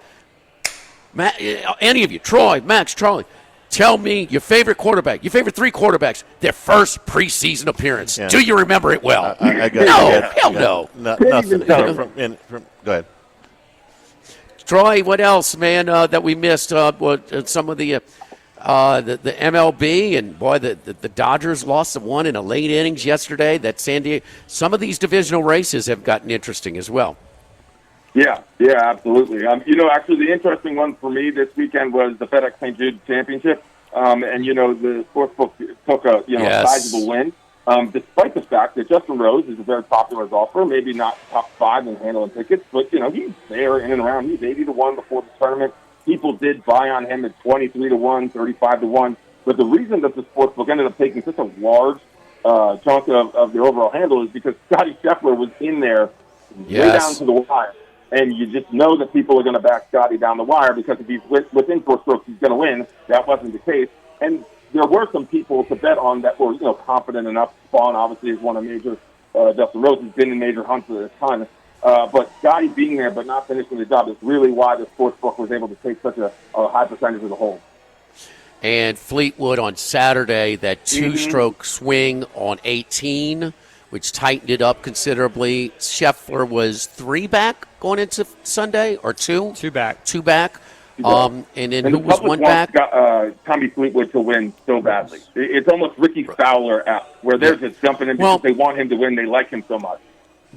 any of you, Troy, Max, Charlie, tell me your favorite quarterback, your favorite three quarterbacks, their first preseason appearance. Yeah. Do you remember it well? Hell no. Nothing. Go ahead. Troy, what else, man, that we missed? Some of the MLB, and, boy, the Dodgers lost one in a late innings yesterday. That San Diego. Some of these divisional races have gotten interesting as well. Yeah, absolutely. Actually, the interesting one for me this weekend was the FedEx St. Jude Championship. The sportsbook took a sizable win, despite the fact that Justin Rose is a very popular golfer, maybe not top 5 in handling tickets, but, he's there in and around. He's 80-1 before the tournament. People did buy on him at 23-1, 35-1. But the reason that the sportsbook ended up taking such a large chunk of the overall handle is because Scotty Scheffler was in there way down to the wire. And you just know that people are going to back Scotty down the wire because if he's within 4 strokes, he's going to win. That wasn't the case. And there were some people to bet on that were, confident enough. Spawn obviously is one of major. Justin Rose has been in major hunts at a ton. But Scotty being there but not finishing the job is really why the sportsbook was able to take such a high percentage of the hold. And Fleetwood on Saturday, that 2-stroke swing on 18, which tightened it up considerably. Scheffler was 3 back going into Sunday, or 2? 2 back. 2 back. And then who was 1 back? Tommy Fleetwood to win so badly. It's almost Ricky Fowler-esque, where they're just jumping in because they want him to win. They like him so much.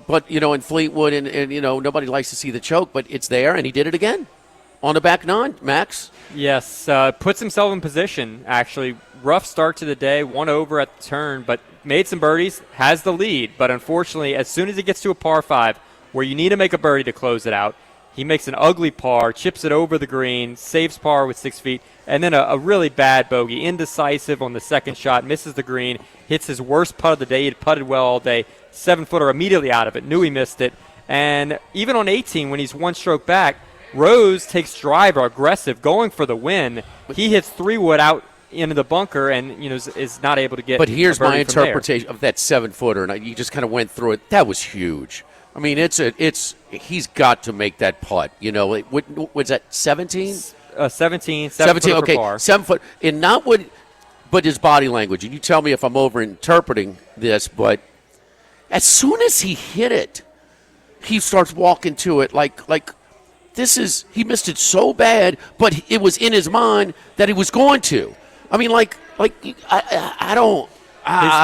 But, in Fleetwood, and nobody likes to see the choke, but it's there, and he did it again on the back 9, Max. Yes, puts himself in position, actually. Rough start to the day, 1 over at the turn, but made some birdies, has the lead. But unfortunately, as soon as he gets to a par 5, where you need to make a birdie to close it out, he makes an ugly par, chips it over the green, saves par with 6 feet, and then a really bad bogey, indecisive on the second shot, misses the green, hits his worst putt of the day. He had putted well all day, 7-footer immediately out of it, knew he missed it. And even on 18, when he's 1 stroke back, Rose takes driver, aggressive, going for the win. He hits 3-wood out into the bunker and is not able to get. But here's my interpretation of that 7-footer, and you just kind of went through it. That was huge. I mean, he's got to make that putt. What was that, 17? 17. 17. Okay, par. 7 foot, and not what, but his body language. And you tell me if I'm overinterpreting this, but as soon as he hit it, he starts walking to it like he missed it so bad, but it was in his mind that he was going to. I mean, I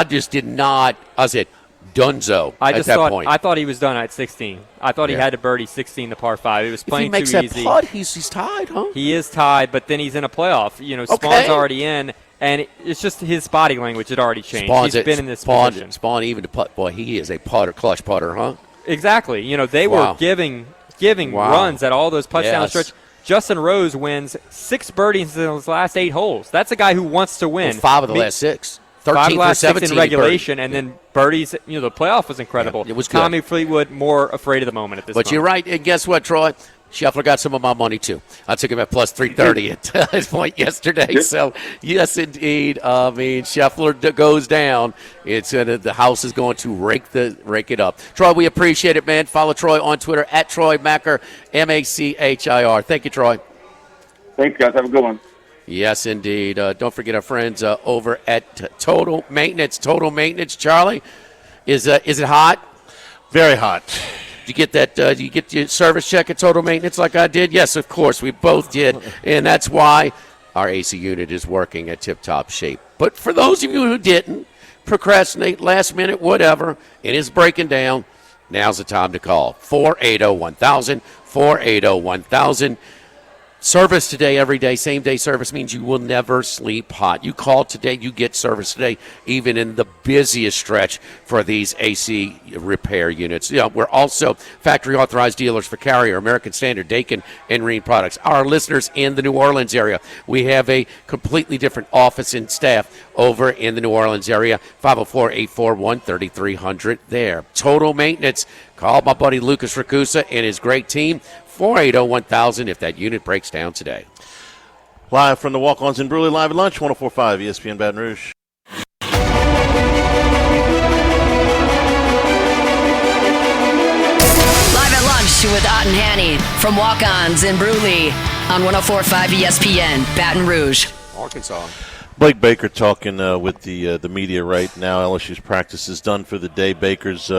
just did not. I said, Dunzo I at just that thought point. I thought he was done at 16. I thought he had to birdie 16 the par 5. It was playing if he makes too that easy. putt, he's tied, huh? He is tied, but then he's in a playoff. You know, Spawn's already in, and it's just his body language had already changed. He's been in this position. Spawn even to putt. Boy, he is a clutch putter, huh? Exactly. You know, they were giving runs at all those putts down the stretch. Justin Rose wins 6 birdies in his last 8 holes. That's a guy who wants to win. Well, 5 of the last 6. 5 of the last 6 17 in regulation, and then birdies. You know, the playoff was incredible. Yeah, it was good. Tommy Fleetwood more afraid of the moment at this moment. But you're right, and guess what, Troy? Scheffler got some of my money, too. I took him at plus 330 at his point yesterday. So, yes, indeed. I mean, Scheffler goes down. It's the house is going to rake it up. Troy, we appreciate it, man. Follow Troy on Twitter at Troy Macher, Machir. Thank you, Troy. Thanks, guys. Have a good one. Yes, indeed. Don't forget our friends over at Total Maintenance. Total Maintenance, Charlie, is it hot? Very hot. Did you get that? Did you get your service check at Total Maintenance like I did? Yes, of course. We both did. And that's why our AC unit is working at tip-top shape. But for those of you who didn't, procrastinate, last minute, whatever, it is breaking down, now's the time to call. 480-1000, 480-1000. Service today, every day, same-day service means you will never sleep hot. You call today, you get service today, even in the busiest stretch for these AC repair units. You know, we're also factory-authorized dealers for Carrier, American Standard, Daikin, and Rheem products. Our listeners in the New Orleans area, we have a completely different office and staff over in the New Orleans area, 504-841-3300 there. Total Maintenance. Call my buddy Lucas Ragusa and his great team. 480-1000 if that unit breaks down today. Live from the Walk-Ons in Bruley, live at lunch, 104.5 ESPN Baton Rouge. Live at lunch with Ott and Hanny from Walk-Ons in Bruley on 104.5 ESPN Baton Rouge. Arkansas. Blake Baker talking with the media right now. LSU's practice is done for the day. Baker's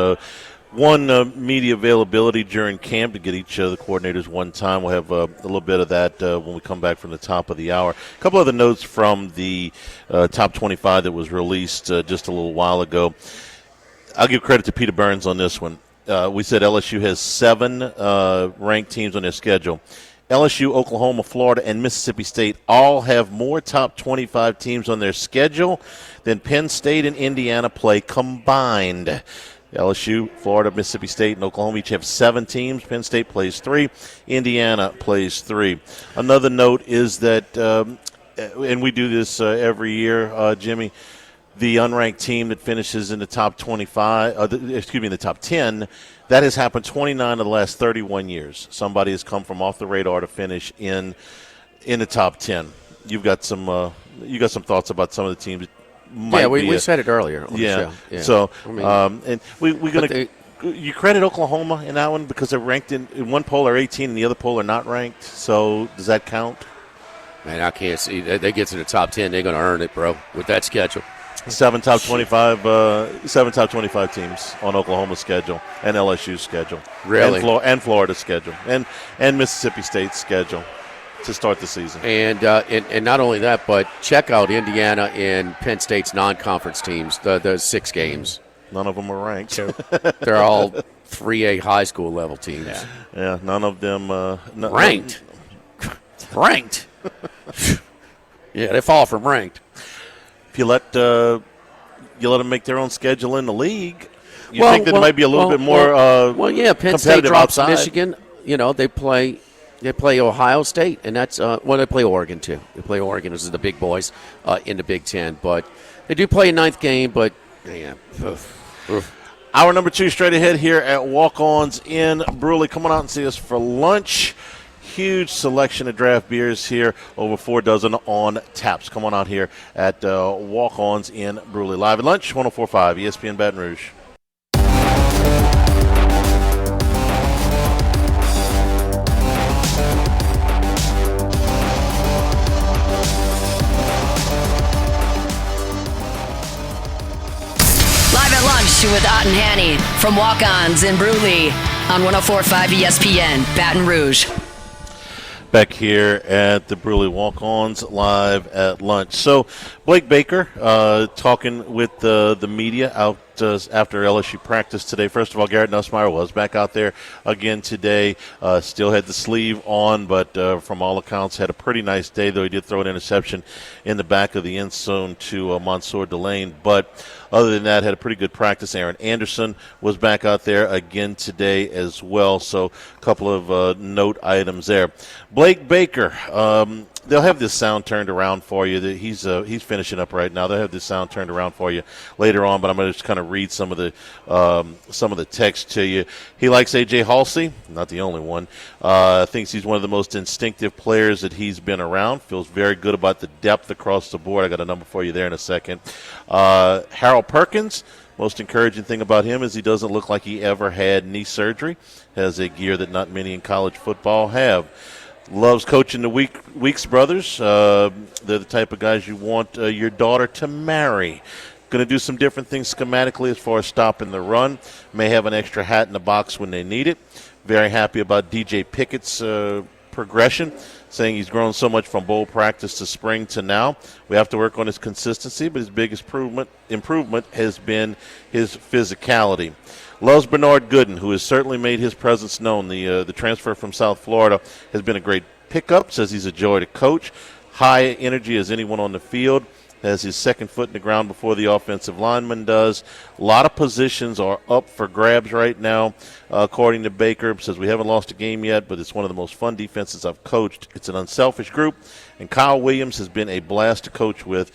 media availability during camp to get each of the coordinators one time. We'll have a little bit of that when we come back from the top of the hour. A couple other notes from the top 25 that was released just a little while ago. I'll give credit to Peter Burns on this one. We said LSU has 7 ranked teams on their schedule. LSU, Oklahoma, Florida, and Mississippi State all have more top 25 teams on their schedule than Penn State and Indiana play combined. LSU, Florida, Mississippi State, and Oklahoma each have 7 teams. Penn State plays 3. Indiana plays 3. Another note is that, and we do this every year, Jimmy, the unranked team that finishes in the top 25, in the top 10, that has happened 29 of the last 31 years. Somebody has come from off the radar to finish in the top 10. You've got some thoughts about some of the teams. We said it earlier. On the show. Yeah. So, and we're going to you credit Oklahoma in that one because they're ranked in one poll are 18 and the other poll are not ranked. So does that count? Man, I can't see. They get to the top 10, they're going to earn it, bro, with that schedule. 7 top 25 teams on Oklahoma's schedule and LSU's schedule. Really? And Florida's schedule and Mississippi State's schedule to start the season. And not only that, but check out Indiana and Penn State's non-conference teams, the 6 games. None of them are ranked. They're all 3A high school level teams. Yeah, none of them ranked. Ranked. Yeah, they fall from ranked. If you let them make their own schedule in the league, you think that it might be a little bit more Penn State drops outside. Michigan. You know, they play Ohio State, and that's they play Oregon too. They play Oregon. This is the big boys in the Big Ten, but they do play a 9th game. But man, Hour number 2 straight ahead here at Walk-Ons in Bruley. Come on out and see us for lunch. Huge selection of draft beers here, over 4 dozen on taps. Come on out here at Walk-Ons in Bruley. Live at lunch, 104.5 ESPN Baton Rouge. Live at lunch with Ott and Hanny from Walk-Ons in Bruley on 104.5 ESPN Baton Rouge. Back here at the Bruley Walk-Ons live at lunch. So Blake Baker talking with the media out after LSU practice today. First of all, Garrett Nussmeier was back out there again today. Still had the sleeve on, but from all accounts had a pretty nice day, though he did throw an interception in the back of the end zone to Mansour Delane. But other than that, had a pretty good practice. Aaron Anderson was back out there again today as well. So a couple of note items there. Blake Baker, they'll have this sound turned around for you. He's finishing up right now. They'll have this sound turned around for you later on, but I'm going to just kind of read some of the text to you. He likes A.J. Halsey, not the only one. Thinks he's one of the most instinctive players that he's been around. Feels very good about the depth across the board. I got a number for you there in a second. Harold Perkins, most encouraging thing about him is he doesn't look like he ever had knee surgery. Has a gear that not many in college football have. Loves coaching the Weeks brothers. They're the type of guys you want your daughter to marry. Going to do some different things schematically as far as stopping the run. May have an extra hat in the box when they need it. Very happy about DJ Pickett's progression, saying he's grown so much from bowl practice to spring to now. We have to work on his consistency, but his biggest improvement has been his physicality. Loves Bernard Gooden, who has certainly made his presence known. The transfer from South Florida has been a great pickup. Says he's a joy to coach. High energy as anyone on the field. Has his second foot in the ground before the offensive lineman does. A lot of positions are up for grabs right now, according to Baker. Says we haven't lost a game yet, but it's one of the most fun defenses I've coached. It's an unselfish group, and Kyle Williams has been a blast to coach with,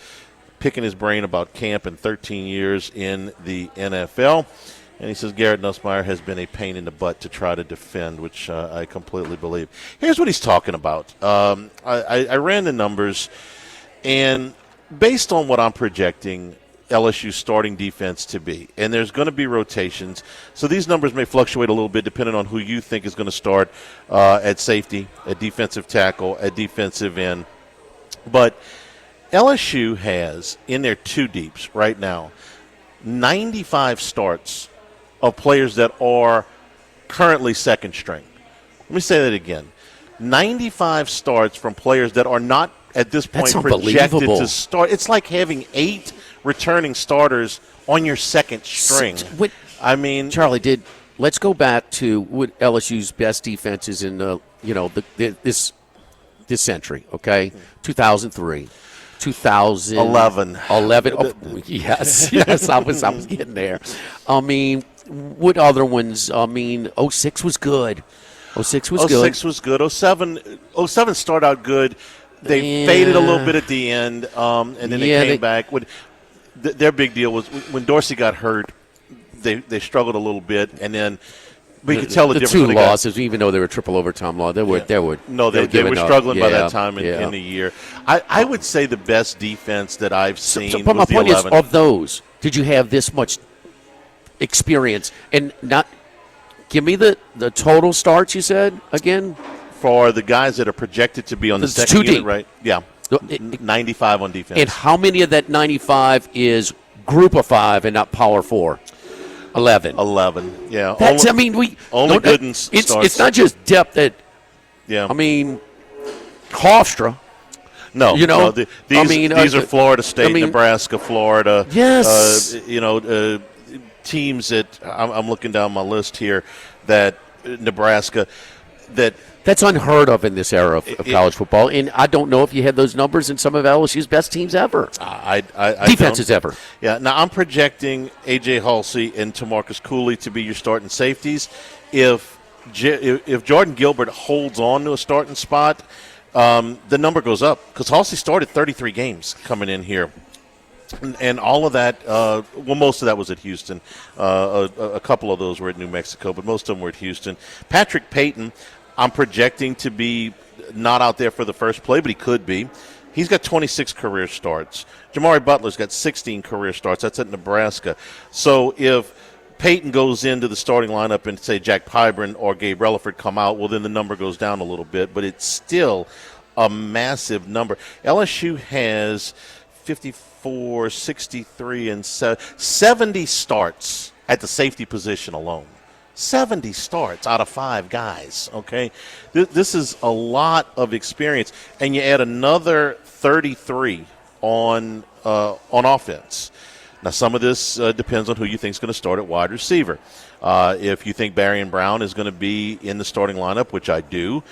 picking his brain about camp in 13 years in the NFL. And he says Garrett Nussmeier has been a pain in the butt to try to defend, which I completely believe. Here's what he's talking about. I ran the numbers, and based on what I'm projecting LSU's starting defense to be, and there's going to be rotations, so these numbers may fluctuate a little bit depending on who you think is going to start at safety, at defensive tackle, at defensive end. But LSU has, in their two deeps right now, 95 starts of players that are currently second string. Let me say that again. 95 starts from players that are not at this point projected to start. It's like having 8 returning starters on your second string. Let's go back to what LSU's best defenses in this century, okay? 2003. 2011. Yes, I was getting there. I mean, what other ones? I mean, 06 was good. 06 was good. 07 started out good. They faded a little bit at the end, and then they came back. Their big deal was when Dorsey got hurt, they struggled a little bit, and then we could tell the difference. The two losses, even though they were triple overtime loss, they were struggling by that time in the year. I would say the best defense that I've seen but was the 11. My point is, of those, did you have this much experience? And not give me the total starts, you said, again? For the guys that are projected to be on the second unit, right? Yeah, 95 on defense. And how many of that 95 is group of 5 and not power 4? 11, yeah. That's, only Gooden starts. It's not just depth that, I mean, Hofstra. No, these are Florida State, Nebraska, Florida. Yes. Teams that I'm looking down my list here that Nebraska that's unheard of in this era of college football, and I don't know if you had those numbers in some of LSU's best teams ever. Defenses ever. Yeah. Now I'm projecting A.J. Halsey and Tamarcus Cooley to be your starting safeties. If Jordan Gilbert holds on to a starting spot, the number goes up because Halsey started 33 games coming in here. And all of that, most of that was at Houston. A couple of those were at New Mexico, but most of them were at Houston. Patrick Payton, I'm projecting to be not out there for the first play, but he could be. He's got 26 career starts. Jamari Butler's got 16 career starts. That's at Nebraska. So if Payton goes into the starting lineup and, say, Jack Pybron or Gabe Relaford come out, well, then the number goes down a little bit. But it's still a massive number. LSU has 54, 63, and 70 starts at the safety position alone. 70 starts out of 5 guys, okay? This is a lot of experience. And you add another 33 on offense. Now, some of this depends on who you think is going to start at wide receiver. If you think Barry and Brown is going to be in the starting lineup, which I do,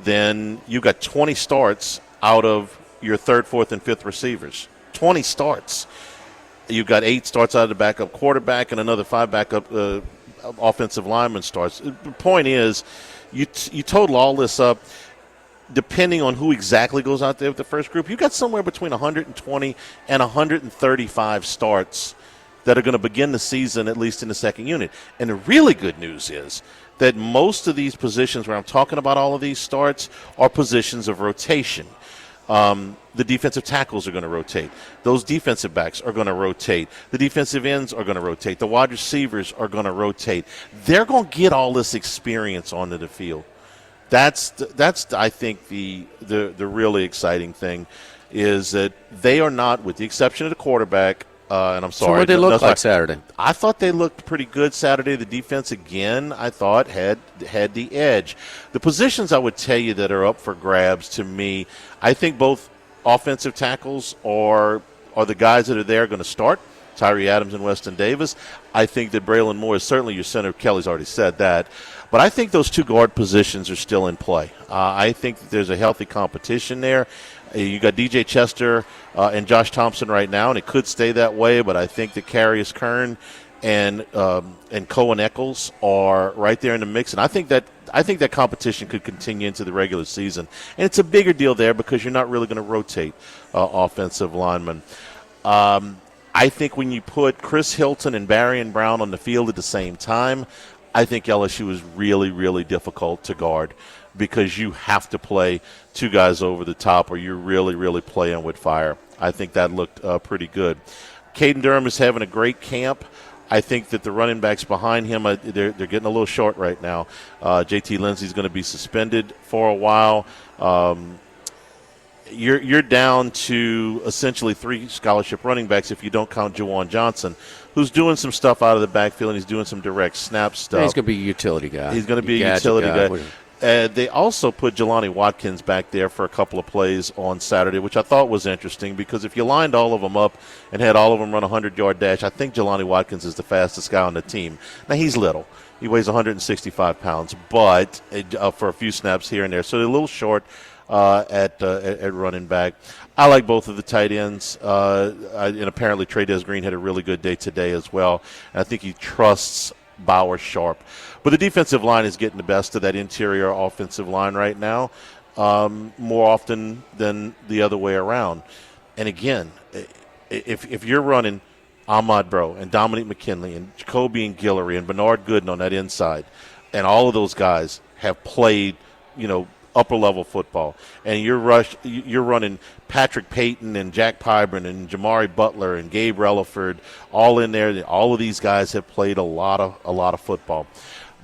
then you've got 20 starts out of your third, fourth, and fifth receivers. 20 starts. You've got 8 starts out of the backup quarterback and another 5 backup offensive lineman starts. The point is, you total all this up, depending on who exactly goes out there with the first group, you've got somewhere between 120 and 135 starts that are going to begin the season, at least in the second unit. And the really good news is that most of these positions where I'm talking about all of these starts are positions of rotation. The defensive tackles are going to rotate. Those defensive backs are going to rotate. The defensive ends are going to rotate. The wide receivers are going to rotate. They're going to get all this experience onto the field. That's I think the really exciting thing is that they are not, with the exception of the quarterback. And I'm sorry. So what did they look like Saturday? I thought they looked pretty good Saturday. The defense, again, I thought had the edge. The positions I would tell you that are up for grabs to me, I think both offensive tackles are the guys that are there going to start. Tyree Adams and Weston Davis. I think that Braylon Moore is certainly your center. Kelly's already said that. But I think those 2 guard positions are still in play. I think that there's a healthy competition there. You got DJ Chester and Josh Thompson right now, and it could stay that way. But I think that Carius Kern and Cohen Eccles are right there in the mix, and I think that competition could continue into the regular season. And it's a bigger deal there because you're not really going to rotate offensive linemen. I think when you put Chris Hilton and Barry and Brown on the field at the same time, I think LSU is really, really difficult to guard because you have to play 2 guys over the top or you're really, really playing with fire. I think that looked pretty good. Caden Durham is having a great camp. I think that the running backs behind him, they're getting a little short right now. JT Lindsey's going to be suspended for a while. You're down to essentially 3 scholarship running backs if you don't count Juwan Johnson, who's doing some stuff out of the backfield, and he's doing some direct snap stuff. Yeah, he's going to be a utility guy. He's going to be a utility guy. They also put Jelani Watkins back there for a couple of plays on Saturday, which I thought was interesting because if you lined all of them up and had all of them run a 100-yard dash, I think Jelani Watkins is the fastest guy on the team. Now, he's little. He weighs 165 pounds, but for a few snaps here and there. So they're a little short at running back. I like both of the tight ends, and apparently Trey Green had a really good day today as well. And I think he trusts Bauer Sharp. But the defensive line is getting the best of that interior offensive line right now more often than the other way around. And again, if you're running Ahmad Bro and Dominique McKinley and Jacoby and Guillory and Bernard Gooden on that inside, and all of those guys have played, upper-level football, and you're running Patrick Payton and Jack Pyburn and Jamari Butler and Gabe Relaford all in there. All of these guys have played a lot of football.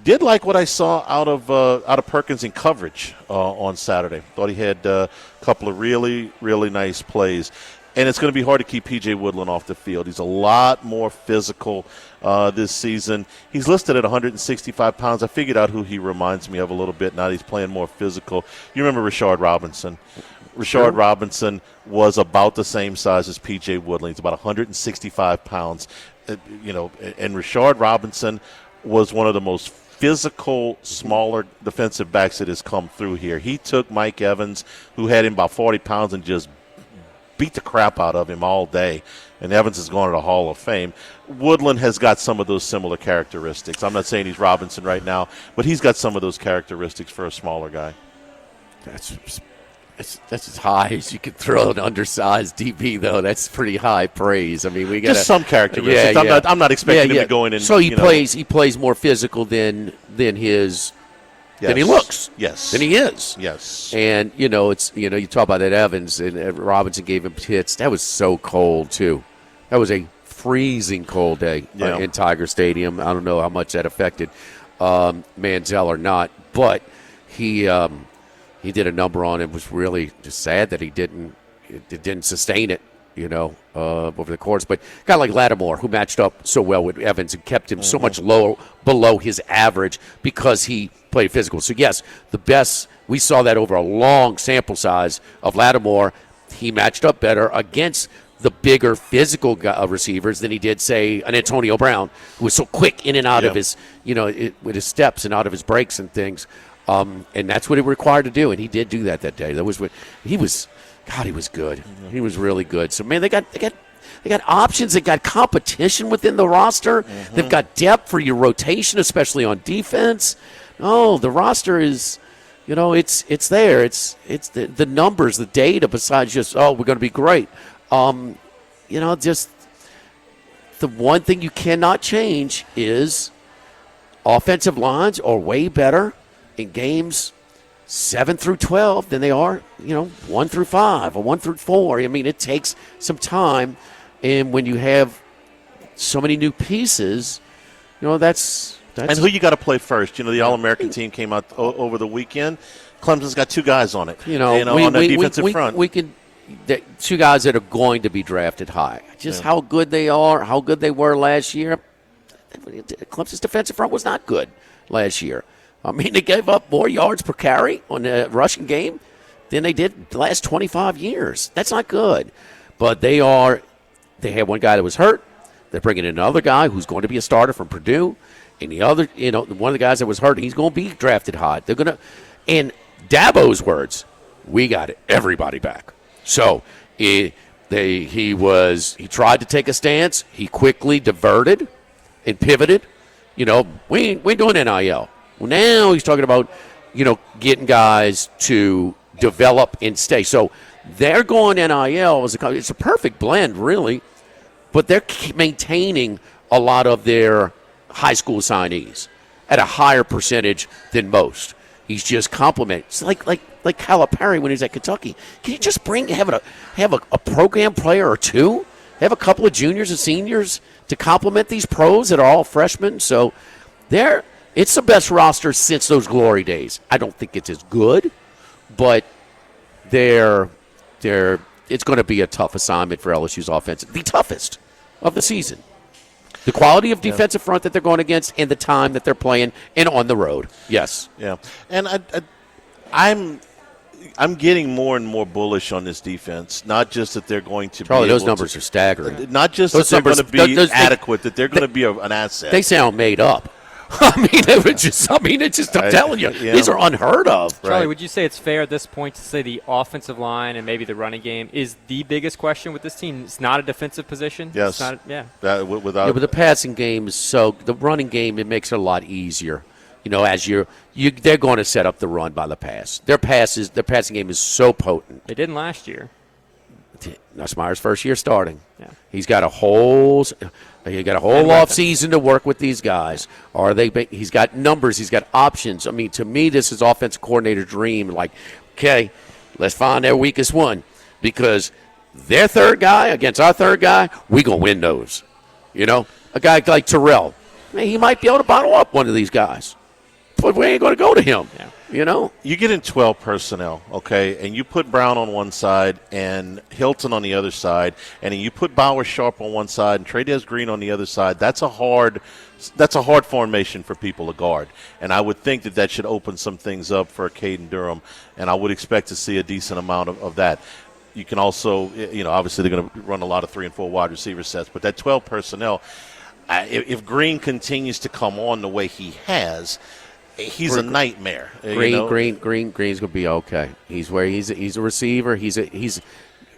Did like what I saw out of Perkins in coverage on Saturday. Thought he had a couple of really, really nice plays. And it's going to be hard to keep P.J. Woodland off the field. He's a lot more physical this season. He's listed at 165 pounds. I figured out who he reminds me of a little bit now that he's playing more physical. You remember Rashard Robinson. Rashard Robinson was about the same size as P.J. Woodland. He's about 165 pounds. And Rashard Robinson was one of the most physical, smaller defensive backs that has come through here. He took Mike Evans, who had him about 40 pounds, and just beat the crap out of him all day, and Evans has gone to the Hall of Fame. Woodland has got some of those similar characteristics. I'm not saying he's Robinson right now, but he's got some of those characteristics for a smaller guy. That's as high as you can throw an undersized DB, though. That's pretty high praise. I mean, we got just some characteristics. Yeah, I'm not expecting him to go in and. So he plays more physical than his. Yes. Than he looks. Yes. Than he is. Yes. And, you talk about that Evans and Robinson gave him hits. That was so cold, too. That was a freezing cold day in Tiger Stadium. I don't know how much that affected Manziel or not, but he did a number on him. It was really just sad that he didn't sustain it, over the course. But a guy like Lattimore, who matched up so well with Evans and kept him so much below his average because he played physical. So, yes, the best, we saw that over a long sample size of Lattimore. He matched up better against the bigger physical receivers than he did, say, an Antonio Brown, who was so quick in and out of his, with his steps and out of his breaks and things. And that's what he required to do, and he did do that day. That was what he was. God, he was good. Mm-hmm. He was really good. So man, they got options. They got competition within the roster. Mm-hmm. They've got depth for your rotation, especially on defense. Oh, the roster is. It's there. It's the numbers, the data. Besides just we're going to be great. Just the one thing you cannot change is offensive lines are way better in games 7 through 12 than they are, 1 through 5 or 1 through 4. I mean, it takes some time, and when you have so many new pieces, that's. And who you got to play first? The All-American team came out over the weekend. Clemson's got 2 guys on it. On the defensive front. We can 2 guys that are going to be drafted high. Just how good they are, how good they were last year. Clemson's defensive front was not good last year. I mean, they gave up more yards per carry on the rushing game than they did the last 25 years. That's not good. But they had one guy that was hurt. They're bringing in another guy who's going to be a starter from Purdue. And the other, one of the guys that was hurt, he's going to be drafted high. They're going to, in Dabo's words, we got everybody back. So he tried to take a stance. He quickly diverted and pivoted. We ain't doing NIL. Well, now he's talking about, getting guys to develop and stay. So they're going NIL. It's a perfect blend, really. But they're maintaining a lot of their high school signees at a higher percentage than most. He's just complimenting. It's like Calipari when he was at Kentucky. Can you just have a program player or 2? Have a couple of juniors and seniors to complement these pros that are all freshmen? So it's the best roster since those glory days. I don't think it's as good, but it's going to be a tough assignment for LSU's offense. The toughest of the season. The quality of defensive front that they're going against and the time that they're playing and on the road. Yes. Yeah. And I'm getting more and more bullish on this defense. Not just that they're going to Charlie, those numbers are staggering. Not just that they're going to be adequate, that they're going to be an asset. They sound made up. I'm telling you, these are unheard of. Charlie, would you say it's fair at this point to say the offensive line and maybe the running game is the biggest question with this team? It's not a defensive position? Yes. But the passing game is the running game, it makes it a lot easier. As they're going to set up the run by the pass. Their passing game is so potent. They didn't last year. Nussmeier's first year starting. Yeah. He's got a whole off season to work with these guys. He's got numbers. He's got options. I mean, to me, this is offensive coordinator dream. Like, okay, let's find their weakest one because their third guy against our third guy, we gonna win those. A guy like Terrell, he might be able to bottle up one of these guys, but we ain't gonna go to him. Yeah. You get in 12 personnel, okay, and you put Brown on one side and Hilton on the other side, and then you put Bauer Sharp on one side and Trey'Dez Green on the other side. That's a hard formation for people to guard, and I would think that should open some things up for Caden Durham, and I would expect to see a decent amount of that. You can also, obviously they're going to run a lot of 3 and 4 wide receiver sets, but that 12 personnel, if Green continues to come on the way he has, he's a nightmare. Green's gonna be okay. He's a receiver. He's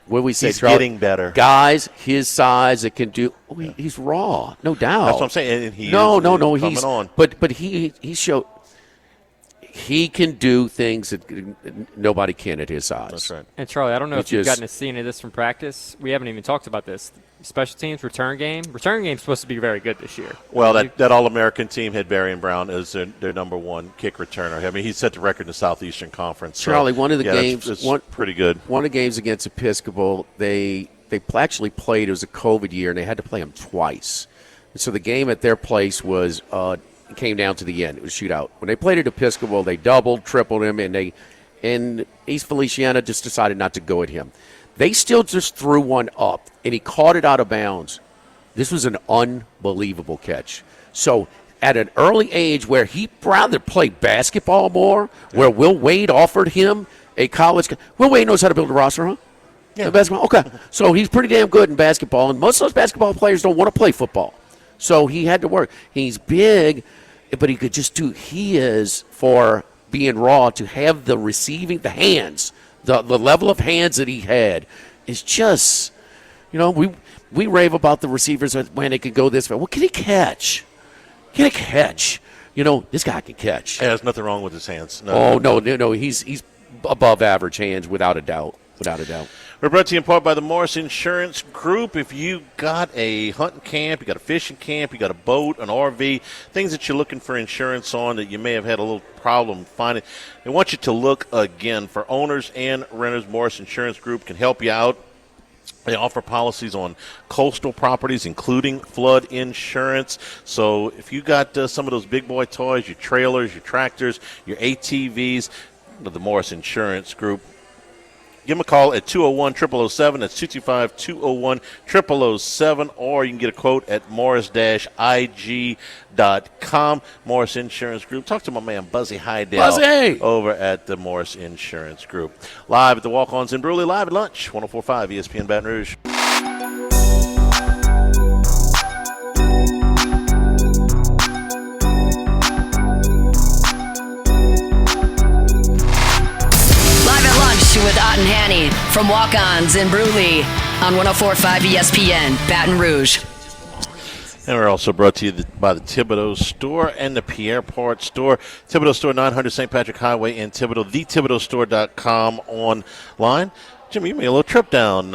what we say. He's getting better. Guys his size that can do. He's raw, no doubt. That's what I'm saying. And he's coming on. But he showed he can do things that nobody can at his size. That's right. And Charlie, I don't know if you've gotten to see any of this from practice. We haven't even talked about this. Special teams, return game. Return game's supposed to be very good this year. Well, that All-American team had Barry and Brown as their number 1 kick returner. I mean, he set the record in the Southeastern Conference. Charlie, one of the games, pretty good. One of the games against Episcopal, they actually played. It was a COVID year, and they had to play them twice. And so the game at their place was came down to the end. It was a shootout. When they played at Episcopal, they doubled, tripled him, and East Feliciana just decided not to go at him. They still just threw one up, and he caught it out of bounds. This was an unbelievable catch. So at an early age where he'd rather play basketball more, where Will Wade offered him a college – Will Wade knows how to build a roster, huh? Yeah. Basketball. Okay. So he's pretty damn good in basketball, and most of those basketball players don't want to play football. So he had to work. He's big, but he could just do. He is, for being raw, to have the receiving, the hands, the level of hands that he had is just, we rave about the receivers when they can go this way. Well, can he catch? Can he catch? This guy can catch. Yeah, there's nothing wrong with his hands. No. He's above average hands, without a doubt. Without a doubt. We're brought to you in part by the Morris Insurance Group. If you got a hunting camp, you got a fishing camp, you got a boat, an RV, things that you're looking for insurance on that you may have had a little problem finding, they want you to look again. For owners and renters, Morris Insurance Group can help you out. They offer policies on coastal properties, including flood insurance. So if you got some of those big boy toys, your trailers, your tractors, your ATVs, the Morris Insurance Group, give them a call at 201-0007. That's 225-201-0007. Or you can get a quote at morris-ig.com. Morris Insurance Group. Talk to my man Buzzy Hydell over at the Morris Insurance Group. Live at the Walk-Ons in Bruley, live at lunch, 104.5 ESPN Baton Rouge. With Ott and Hanny from Walk-Ons in Bruley on 104.5 ESPN, Baton Rouge. And we're also brought to you by the Thibodaux Store and the Pierre Part Store. Thibodaux Store, 900 St. Patrick Highway in Thibodaux, thethibodeaustore.com online. Jimmy, you made a little trip down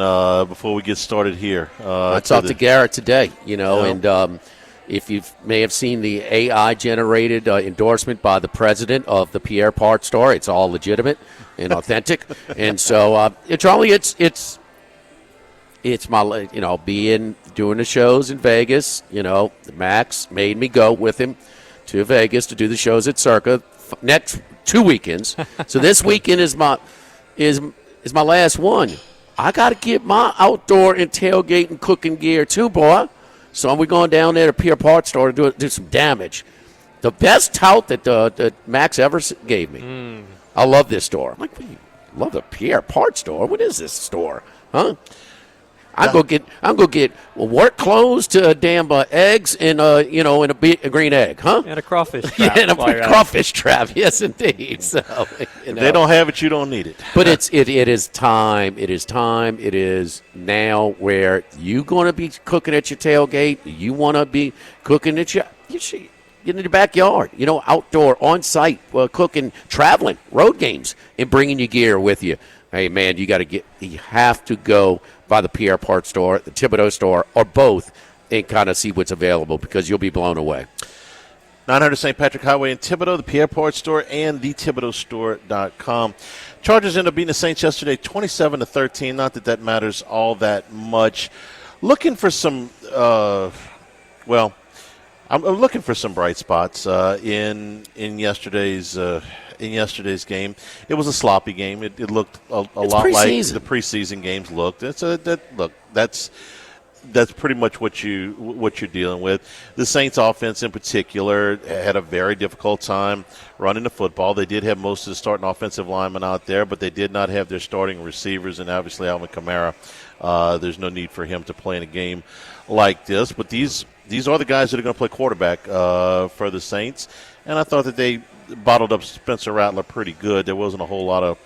before we get started here. I talked to Garrett today, and if you may have seen the AI-generated endorsement by the president of the Pierre Part Store, it's all legitimate and authentic. And so, Charlie, it's my, doing the shows in Vegas. Max made me go with him to Vegas to do the shows at Circa next 2 weekends. So this weekend is my last one. I got to get my outdoor and tailgate and cooking gear too, boy. So we're going down there to Pierre Part Store to do some damage. The best tout that Max ever gave me. I love this store. I'm like, love the Pierre Part Store? What is this store? Huh? I'm gonna get work clothes to damn eggs and and a green egg, huh? And a crawfish trap. And a crawfish trap. Yes, indeed. So if they don't have it, you don't need it. But it is time. It is time. It is now where you gonna be cooking at your tailgate. You want to be cooking at in your backyard. Outdoor, on site, cooking, traveling, road games, and bringing your gear with you. Hey man, you have to go by the Pierre Part Store, the Thibodaux Store, or both, and kind of see what's available, because you'll be blown away. 900 St. Patrick Highway in Thibodaux, the Pierre Part Store, and thethibodeaustore.com. Chargers ended up beating the Saints yesterday, 27-13. Not that matters all that much. Looking for some, I'm looking for some bright spots in yesterday's game. It was a sloppy game. It looked a lot like the preseason games looked. That's pretty much what you're dealing with. The Saints offense in particular had a very difficult time running the football. They did have most of the starting offensive linemen out there, but they did not have their starting receivers, and obviously Alvin Kamara. There's no need for him to play in a game like this. But these are the guys that are going to play quarterback for the Saints, and I thought that they bottled up Spencer Rattler pretty good. There wasn't a whole lot of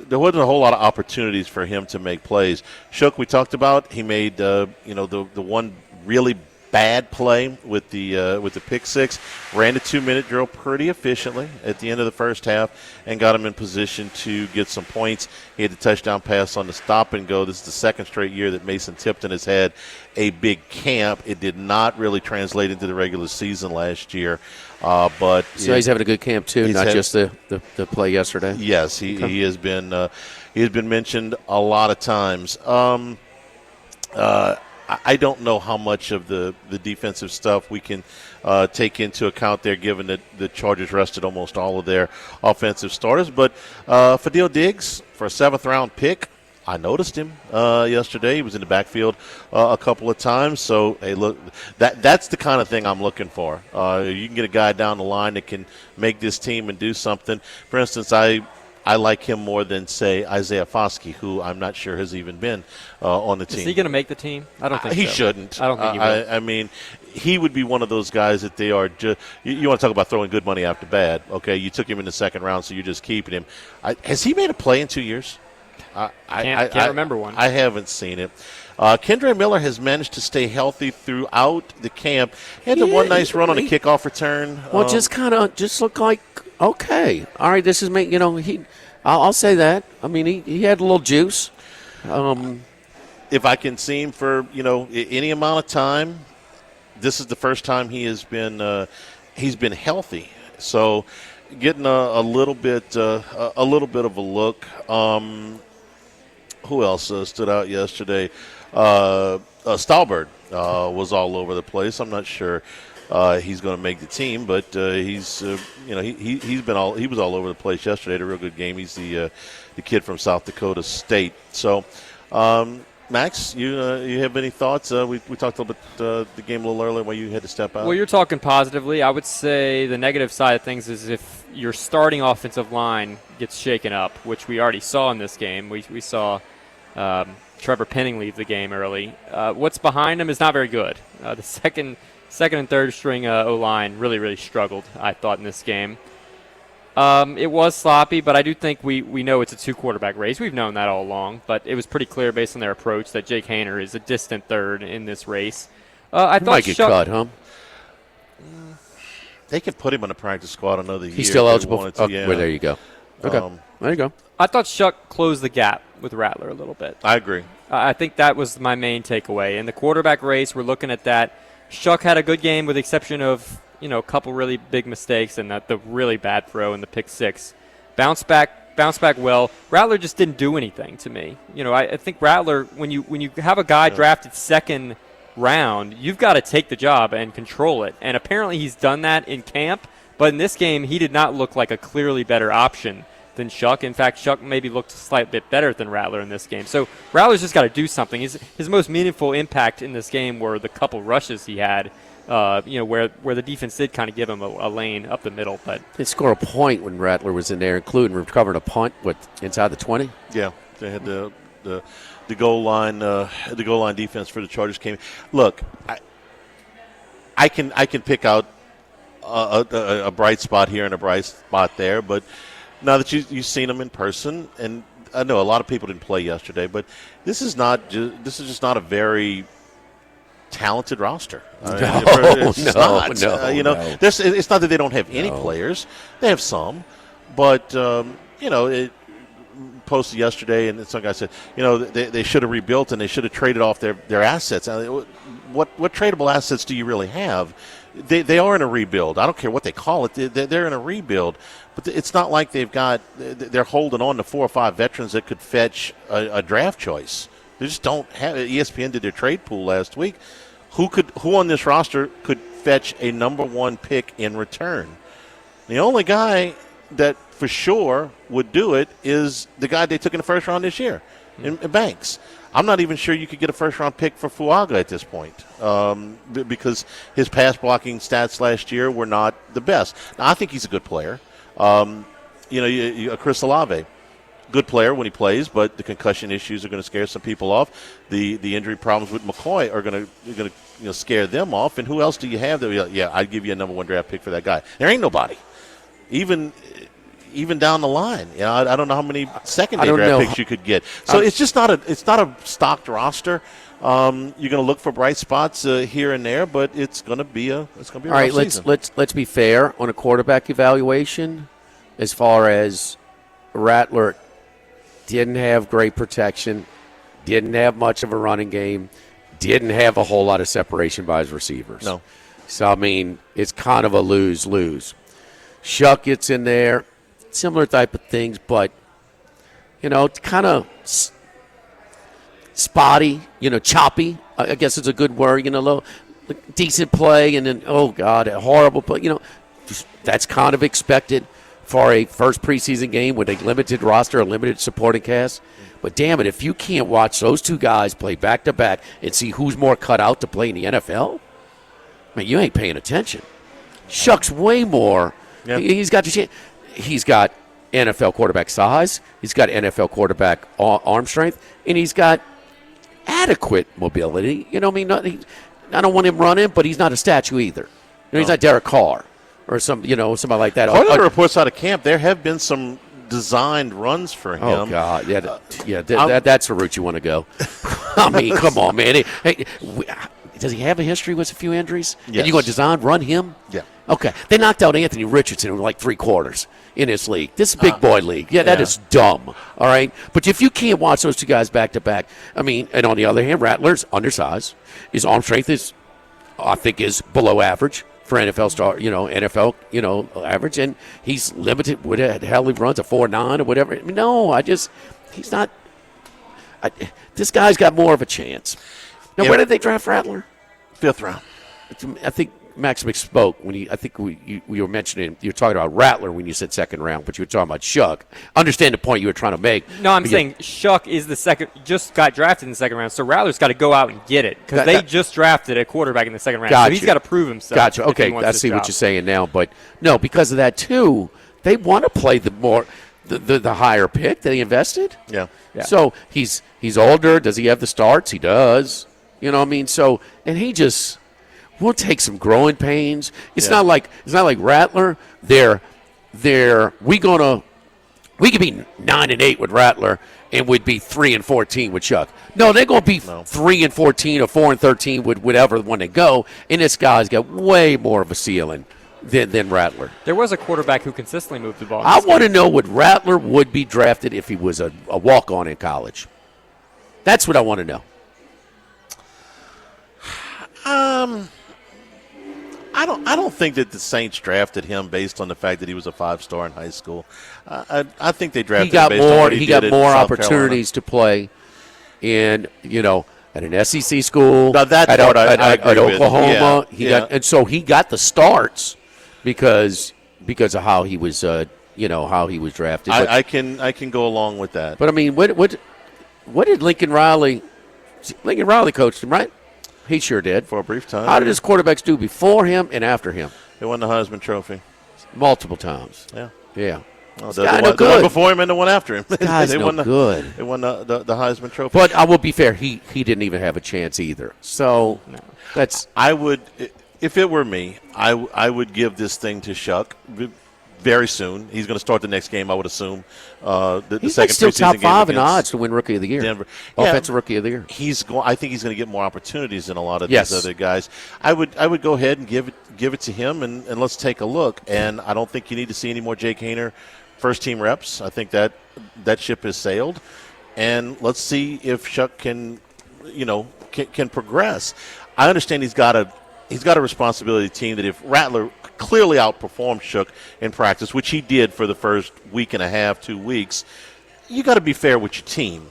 opportunities for him to make plays. Shook, we talked about, he made the one really bad play with the pick six, ran the 2-minute drill pretty efficiently at the end of the first half and got him in position to get some points. He had the touchdown pass on the stop and go. This is the second straight year that Mason Tipton has had a big camp. It did not really translate into the regular season last year. But he's having a good camp too, not just the play yesterday. Yes, he has been mentioned a lot of times. I don't know how much of the defensive stuff we can take into account there, given that the Chargers rested almost all of their offensive starters. But Fadil Diggs, for a 7th-round pick, I noticed him yesterday. He was in the backfield a couple of times. So, hey, look, that's the kind of thing I'm looking for. You can get a guy down the line that can make this team and do something. For instance, I I like him more than, say, Isaiah Foskey, who I'm not sure has even been on the team. Is he going to make the team? I don't think he so. shouldn't. I don't think he will. I mean, he would be one of those guys that they are just – you want to talk about throwing good money after bad. Okay, you took him in the second round, so you're just keeping him. Has he made a play in 2 years? Can't remember one. I haven't seen it. Kendre Miller has managed to stay healthy throughout the camp. He had the one nice run on a kickoff return. Well, just look like, okay, all right, this is me. I'll say that. I mean, he had a little juice. If I can see him for any amount of time, this is the first time he's been healthy. So getting a little bit of a look. Who else stood out yesterday? Stallbird was all over the place. I'm not sure he's going to make the team, but he was all over the place yesterday. Had a real good game. He's the kid from South Dakota State. So, Max, you have any thoughts? We talked about the game a little earlier when you had to step out. Well, you're talking positively. I would say the negative side of things is if your starting offensive line gets shaken up, which we already saw in this game. We saw Trevor Penning leave the game early. What's behind him is not very good. The second and third string O-line really, really struggled, I thought, in this game. It was sloppy, but I do think we know it's a two-quarterback race. We've known that all along, but it was pretty clear based on their approach that Jake Haener is a distant third in this race. I thought might get cut, huh? They could put him on the practice squad another year. He's still eligible. Well, there you go. Okay, there you go. I thought Shuck closed the gap with Rattler a little bit. I agree. I think that was my main takeaway. In the quarterback race, we're looking at that. Shuck had a good game with the exception of a couple really big mistakes and the really bad throw and the pick six. Bounce back well. Rattler just didn't do anything to me. I think Rattler, when you have a guy drafted second round, you've got to take the job and control it. And apparently he's done that in camp, but in this game he did not look like a clearly better option than Shuck. In fact, Shuck maybe looked a slight bit better than Rattler in this game. So Rattler's just got to do something. His most meaningful impact in this game were the couple rushes he had, where the defense did kind of give him a lane up the middle. But they scored a point when Rattler was in there, including recovering a punt inside the 20. Yeah, they had the goal line defense for the Chargers came. Look, I can pick out a bright spot here and a bright spot there, but now that you've seen them in person, and I know a lot of people didn't play yesterday, but this is just not a very talented roster. It's not. It's not that they don't have any players; they have some, but it posted yesterday, and some guy said, they should have rebuilt and they should have traded off their assets. What tradable assets do you really have? They are in a rebuild. I don't care what they call it. They're in a rebuild. But it's not like they're holding on to 4 or 5 veterans that could fetch a draft choice. They just don't have it. ESPN did their trade pool last week. Who on this roster could fetch a number 1 pick in return? The only guy that for sure would do it is the guy they took in the first round this year, in Banks. I'm not even sure you could get a first-round pick for Fuaga at this point because his pass blocking stats last year were not the best. Now, I think he's a good player. Chris Olave, good player when he plays, but the concussion issues are going to scare some people off. The injury problems with McCoy are going to scare them off. And who else do you have that? I'd give you a number 1 draft pick for that guy. There ain't nobody, even down the line. I don't know how many secondary draft picks you could get. So it's just not a stocked roster. You're going to look for bright spots here and there, but it's going to be a all right. Season. Let's be fair on a quarterback evaluation. As far as Rattler didn't have great protection, didn't have much of a running game, didn't have a whole lot of separation by his receivers. No. So I mean, it's kind of a lose-lose. Shuck gets in there. Similar type of things, but, it's kind of spotty, choppy. I guess it's a good word, little decent play, and then, oh, God, a horrible play. That's kind of expected for a first preseason game with a limited roster, a limited supporting cast. But, damn it, if you can't watch those two guys play back-to-back and see who's more cut out to play in the NFL, you ain't paying attention. Shuck's way more. Yep. He's got NFL quarterback size. He's got NFL quarterback arm strength, and he's got adequate mobility. You know, I mean, I don't want him running, but he's not a statue either. He's not Derek Carr or somebody like that. According to the reports out of camp, there have been some designed runs for him. Oh God, that's the route you want to go. I mean, come on, man. Hey, does he have a history with a few injuries? Yes. And you going to run him? Yeah. Okay. They knocked out Anthony Richardson in like 3 quarters in this league. This is a big boy league. Yeah, that is dumb. All right. But if you can't watch those two guys back to back, I mean, and on the other hand, Rattler's undersized. His arm strength is below average for NFL star, NFL, average, and he's limited. What the hell he runs, a 4.9 or whatever? I mean, no, he's not. This guy's got more of a chance. Now, where did they draft Rattler? 5th round. I think Max misspoke when you were mentioning, you were talking about Rattler when you said 2nd round, but you were talking about Shuck. Understand the point you were trying to make. No, I'm saying Shuck is the just got drafted in the 2nd round, so Rattler's got to go out and get it because they just drafted a quarterback in the 2nd round. Gotcha. So he's got to prove himself. Gotcha. Okay, I see what you're saying now, but no, because of that too, they want to play the higher pick that they invested. Yeah. So he's older. Does he have the starts? He does. You know what I mean? So, and he just will take some growing pains. It's not like Rattler. We could be 9-8 with Rattler and would be 3-14 with Chuck. No, they're going to be 3-14 or 4-13 with whatever one they go. And this guy's got way more of a ceiling than Rattler. There was a quarterback who consistently moved the ball. I want to know what Rattler would be drafted if he was a walk-on in college. That's what I want to know. I don't think that the Saints drafted him based on the fact that he was a 5-star in high school. I think they drafted him based on what he got more opportunities to play in, at an SEC school. Now that at Oklahoma. Yeah. And so he got the starts because of how he was how he was drafted. I can go along with that. But I mean, what did Lincoln Riley coached him, right? He sure did. For a brief time. How did his quarterbacks do before him and after him? They won the Heisman Trophy. Multiple times. Yeah. Well, the one before him and the one after him. This guy's good. They won the Heisman Trophy. But I will be fair, he didn't even have a chance either. So that's. I would, if it were me, I would give this thing to Shuck very soon. He's going to start the next game, I would assume. He's second still preseason top game 5 in odds to win Rookie of the Year. Denver. Offensive Rookie of the Year. I think he's going to get more opportunities than a lot of these other guys. I would go ahead and give it to him, and let's take a look. And I don't think you need to see any more Jake Haener first-team reps. I think that ship has sailed. And let's see if Shuck can progress. I understand he's got a responsibility team that if Rattler clearly outperformed Shook in practice, which he did for the first week and a half, 2 weeks, you got to be fair with your team,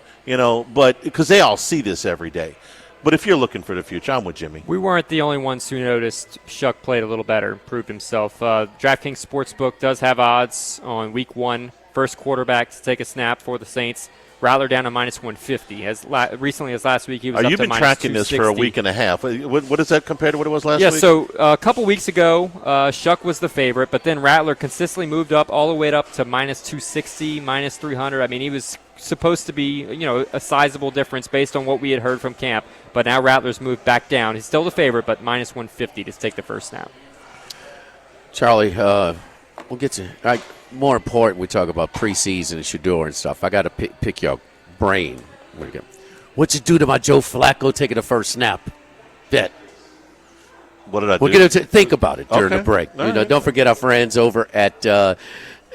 but because they all see this every day. But if you're looking for the future, I'm with Jimmy. We weren't the only ones who noticed Shuck played a little better, proved himself. DraftKings Sportsbook does have odds on Week 1, first quarterback to take a snap for the Saints. Rattler down to -150. Recently as last week, he was up to -260. You've been tracking this for a week and a half. What does that compare to what it was last week? Yeah, so a couple weeks ago, Shuck was the favorite, but then Rattler consistently moved up all the way up to -260, -300. I mean, he was supposed to be, a sizable difference based on what we had heard from camp, but now Rattler's moved back down. He's still the favorite, but -150 to take the first snap. Charlie, we'll get to more important, we talk about preseason and Shador and stuff. I got to pick your brain. What's it do to my Joe Flacco taking the first snap? Bet. What did I do? We're going to think about it during the break. Right. Don't forget our friends over at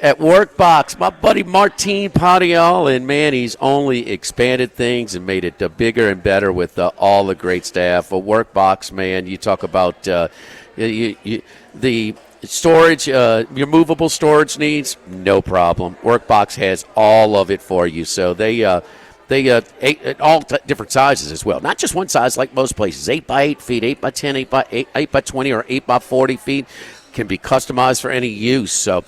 Workbox. My buddy Martin Padial, and man, he's only expanded things and made it bigger and better with all the great staff. Workbox, man, you talk about the storage, your movable storage needs, no problem. Workbox has all of it for you. So they all different sizes as well. Not just one size like most places. 8 by 8 feet, 8 by 10, 8 by 20, or 8 by 40 feet can be customized for any use. So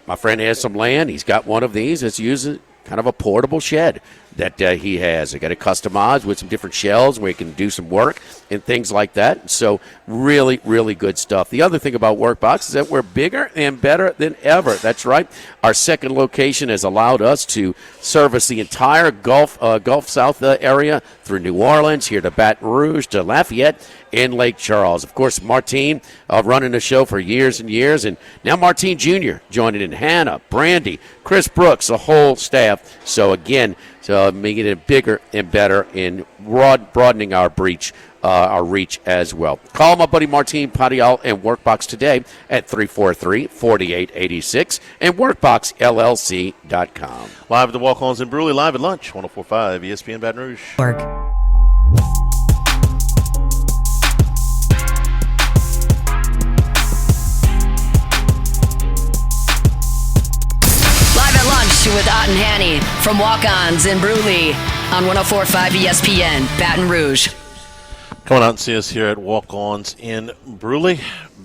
my friend has some land. He's got one of these. It's used as kind of a portable shed. that he has. They got it customized with some different shells where you can do some work and things like that. So really, really good stuff. The other thing about Workbox is that we're bigger and better than ever. That's right. Our second location has allowed us to service the entire Gulf South area through New Orleans, here to Baton Rouge, to Lafayette, and Lake Charles. Of course, Martine running the show for years and years, and now Martine Jr. joining in, Hannah, Brandy, Chris Brooks, the whole staff. So again, making it bigger and better and broadening our reach as well. Call my buddy Martine Padial and Workbox today at 343-4886 and WorkboxLLC.com. Live at the Walk-Ons in Bruley, live at lunch, 104.5 ESPN Baton Rouge. With Ott and Hanny from Walk-Ons in Bruley on 104.5 ESPN, Baton Rouge. Coming out and see us here at Walk-Ons in Bruley.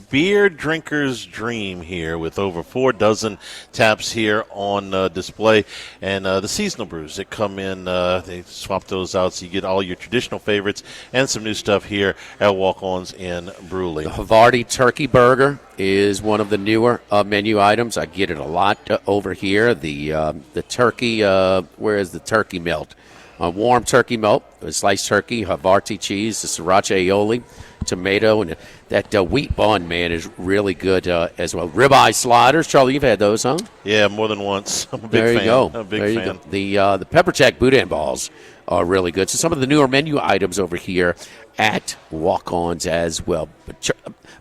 Beer drinker's dream here with over 4 dozen taps here on display. And the seasonal brews that come in, they swap those out so you get all your traditional favorites and some new stuff here at Walk-Ons in Bruley. The Havarti Turkey Burger is one of the newer menu items. I get it a lot over here. The turkey, where is the turkey melt? Warm turkey melt, sliced turkey, Havarti cheese, the sriracha aioli, tomato, and that wheat bun, man, is really good as well. Ribeye sliders. Charlie, you've had those, huh? Yeah, more than once. I'm a big there you fan. go. I'm a big there fan. You go. The pepper jack boudin balls are really good. So some of the newer menu items over here at Walk-Ons as well. But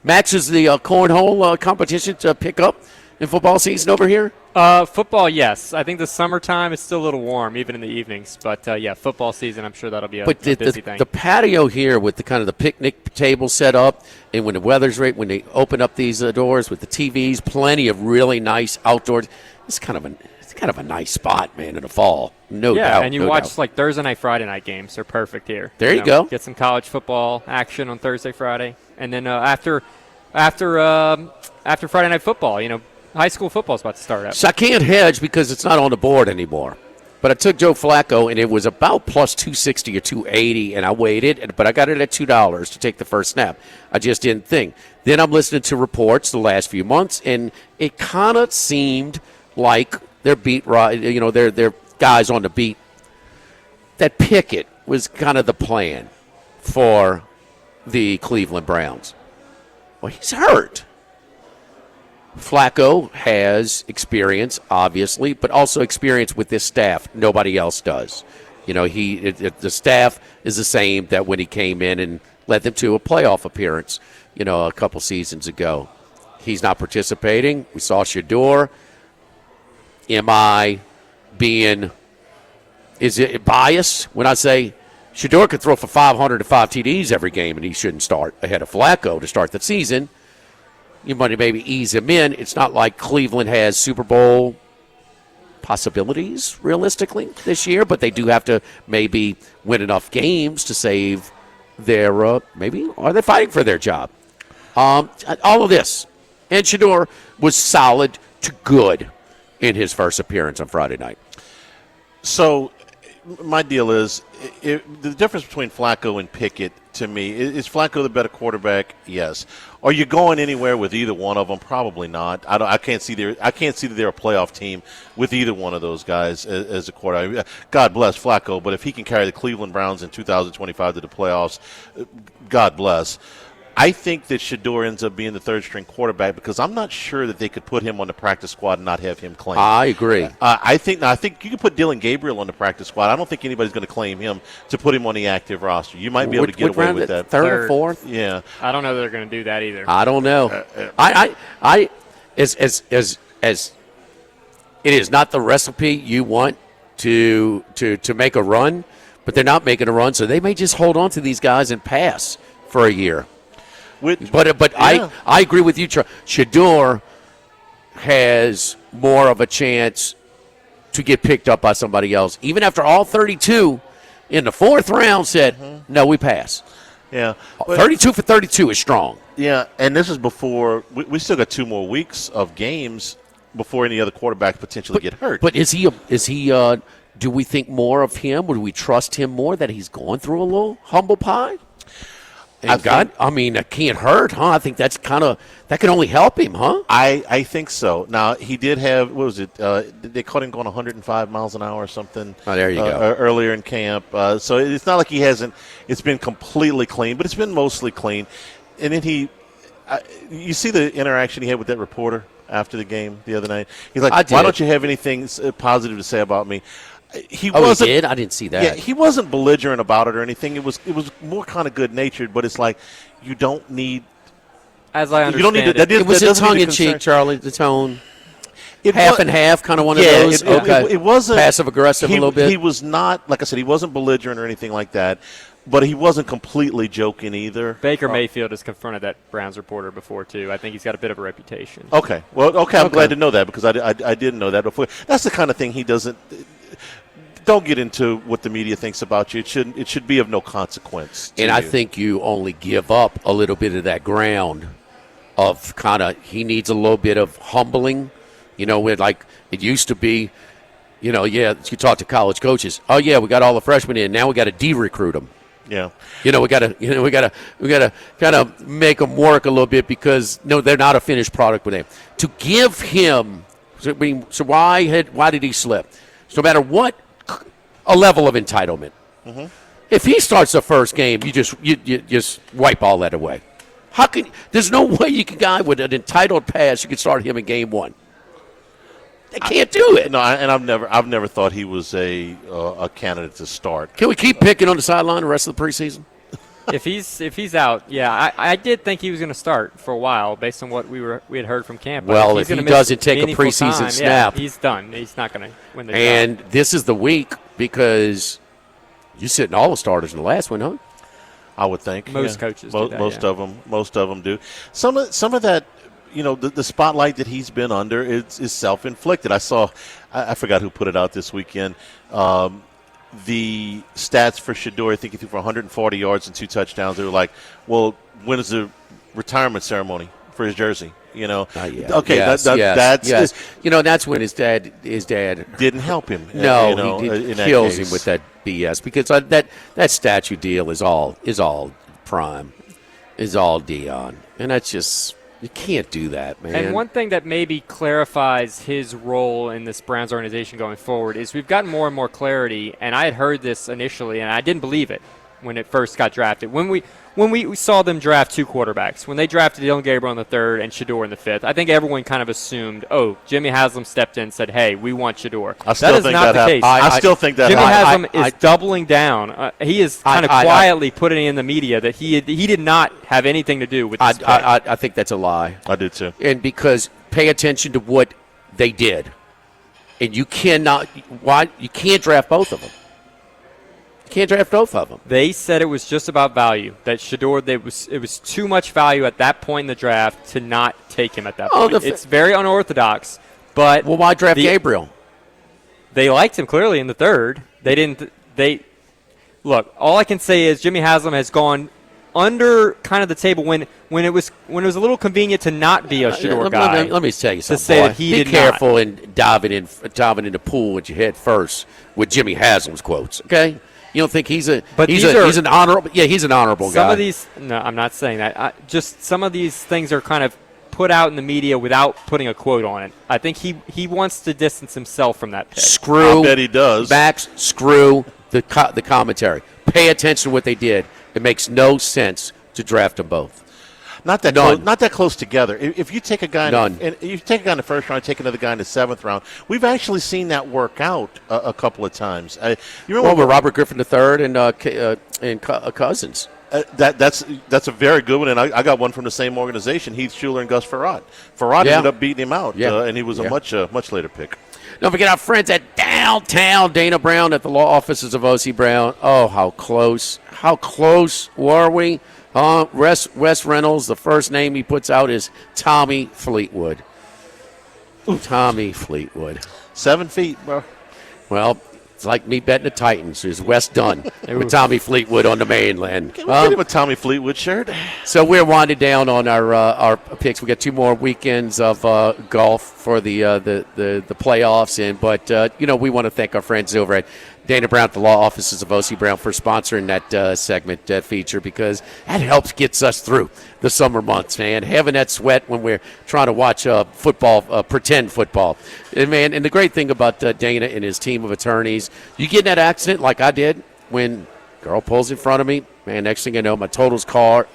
Max, is the cornhole competition to pick up in football season over here? Football, yes. I think the summertime is still a little warm, even in the evenings. But, yeah, football season, I'm sure that'll be a busy thing. The patio here with the kind of the picnic table set up, and when the weather's right, when they open up these doors with the TVs, plenty of really nice outdoors. It's kind of a nice spot, man, in the fall. No doubt. Yeah, and you watch like Thursday night, Friday night games. They're perfect here. There you go. Get some college football action on Thursday, Friday, and then after Friday night football, high school football is about to start up. So I can't hedge because it's not on the board anymore. But I took Joe Flacco, and it was about plus 260 or 280, and I waited, but I got it at $2 to take the first snap. I just didn't think. Then I'm listening to reports the last few months, and it kind of seemed like their their guys on the beat, that Pickett was kind of the plan for the Cleveland Browns. Well, he's hurt. Flacco has experience, obviously, but also experience with this staff. Nobody else does. The staff is the same that when he came in and led them to a playoff appearance, a couple seasons ago. He's not participating. We saw Shador. Is it biased when I say Shador could throw for 500 to 5 TDs every game and he shouldn't start ahead of Flacco to start the season? You might maybe ease him in. It's not like Cleveland has Super Bowl possibilities realistically this year, but they do have to maybe win enough games to save their maybe are they fighting for their job? All of this. And Shador was solid to good in his first appearance on Friday night. So my deal is the difference between Flacco and Pickett, to me, is Flacco the better quarterback? Yes. Are you going anywhere with either one of them? Probably not. I can't see that they're a playoff team with either one of those guys as a quarterback. God bless Flacco, but if he can carry the Cleveland Browns in 2025 to the playoffs, God bless. I think that Shador ends up being the third-string quarterback because I'm not sure that they could put him on the practice squad and not have him claimed. I agree. I think you can put Dylan Gabriel on the practice squad. I don't think anybody's going to claim him to put him on the active roster. You might be able to get away with that. Third or fourth? Yeah. I don't know they're going to do that either. I don't know. As it is not the recipe you want to make a run, but they're not making a run, so they may just hold on to these guys and pass for a year. But yeah. I agree with you, Shador has more of a chance to get picked up by somebody else. Even after all 32 in the fourth round said, no, we pass. Yeah. 32 for 32 is strong. Yeah, and this is before we still got 2 more weeks of games before any other quarterback potentially get hurt. But is he Do we think more of him? Would we trust him more that he's going through a little humble pie? And that can't hurt, huh? I think that can only help him, huh? I think so. Now, he did have, what was it? They caught him going 105 miles an hour or something. Oh, there you go. Earlier in camp. So it's not like it's been completely clean, but it's been mostly clean. And then you see the interaction he had with that reporter after the game the other night? He's like, why don't you have anything positive to say about me? He did? I didn't see that. Yeah, he wasn't belligerent about it or anything. It was more kind of good-natured, but it's like you don't need. As I understand, you don't need it. It was in tongue-in-cheek, Charlie. The tone, half and half, kind of one of those. It wasn't passive-aggressive a little bit. He was not, like I said, he wasn't belligerent or anything like that. But he wasn't completely joking either. Baker Mayfield has confronted that Browns reporter before, too. I think he's got a bit of a reputation. Okay. Well, I'm glad to know that because I didn't know that before. That's the kind of thing he doesn't – don't get into what the media thinks about you. It should be of no consequence. And I think you only give up a little bit of that ground of kind of – he needs a little bit of humbling. With like it used to be, you talk to college coaches. Oh, yeah, we got all the freshmen in. Now we got to de-recruit them. Yeah, we gotta kind of make them work a little bit because they're not a finished product with him. To give him, so why did he slip? So no matter what, a level of entitlement. Mm-hmm. If he starts the first game, you just wipe all that away. There's no way you can guy with an entitled pass you can start him in game one. They can't do it. No, and I've never thought he was a candidate to start. Can we keep picking on the sideline the rest of the preseason? If he's out, yeah, I did think he was going to start for a while based on what we had heard from camp. Well, if he doesn't take a preseason snap, he's done. He's not going to win the job. And this is the week because you're sitting all the starters in the last one, huh? I would think most coaches. Most of them do. Some of that. The spotlight that he's been under is self-inflicted. I forgot who put it out this weekend. The stats for Shedeur, I think he threw for 140 yards and 2 touchdowns. They were like, well, when is the retirement ceremony for his jersey? Okay, yes. That's when his dad didn't help him. He kills him with that BS because that statue deal is all prime, is all Dion, and that's just. You can't do that, man. And one thing that maybe clarifies his role in this Browns organization going forward is we've gotten more and more clarity, and I had heard this initially, and I didn't believe it when it first got drafted. When we saw them draft 2 quarterbacks, when they drafted Dylan Gabriel in the 3rd and Shedeur in the 5th, I think everyone kind of assumed, Jimmy Haslam stepped in and said, hey, we want Shedeur. That is not the case. I still think that Jimmy Haslam is doubling down. He is kind of quietly putting in the media that he did not have anything to do with this pick. I think that's a lie. I do too. And because pay attention to what they did. And you can't draft both of them. You can't draft both of them. They said it was just about value. That Shedeur, it was too much value at that point in the draft to not take him at that point. It's very unorthodox. But why draft Gabriel? They liked him clearly in the 3rd. Look, all I can say is Jimmy Haslam has gone under kind of the table when it was a little convenient to not be a Shedeur guy. Let me tell you something. To say that he did be careful and diving in the pool with your head first with Jimmy Haslam's quotes. Okay. You don't think he's an honorable? Yeah, he's an honorable guy. Some of these, no, I'm not saying that. Just some of these things are kind of put out in the media without putting a quote on it. I think he wants to distance himself from that pick. I bet he does. Max, screw the commentary. Pay attention to what they did. It makes no sense to draft them both. Not that close together. If you take a guy, you take a guy in the 1st round, take another guy in the 7th round. We've actually seen that work out a couple of times. You remember with Robert Griffin III and Cousins. That's a very good one, and I got one from the same organization, Heath Schuler and Gus Farad. Farad ended up beating him out, and he was a much later pick. Don't forget our friends at downtown Dana Brown at the law offices of O.C. Brown. Oh, how close. How close were we? Wes Reynolds, the first name he puts out is Tommy Fleetwood. Tommy Fleetwood. 7 feet, bro. Well, It's like me betting the Titans. It's West Dunn with Tommy Fleetwood on the mainland. Get him a Tommy Fleetwood shirt. So we're winding down on our picks. We got 2 more weekends of golf for the playoffs, but we want to thank our friends over at Dana Brown at the law offices of O.C. Brown for sponsoring that segment, that feature, because that helps gets us through the summer months, man. Having that sweat when we're trying to watch football, pretend football. And, man, and the great thing about Dana and his team of attorneys, you get in that accident like I did when girl pulls in front of me, man, next thing I know, my car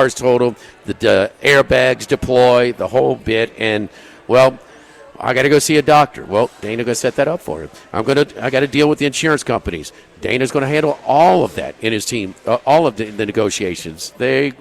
is totaled, the airbags deploy, the whole bit, and, well, I got to go see a doctor. Well, Dana going to set that up for him. I got to deal with the insurance companies. Dana's going to handle all of that in his team, all of the negotiations. They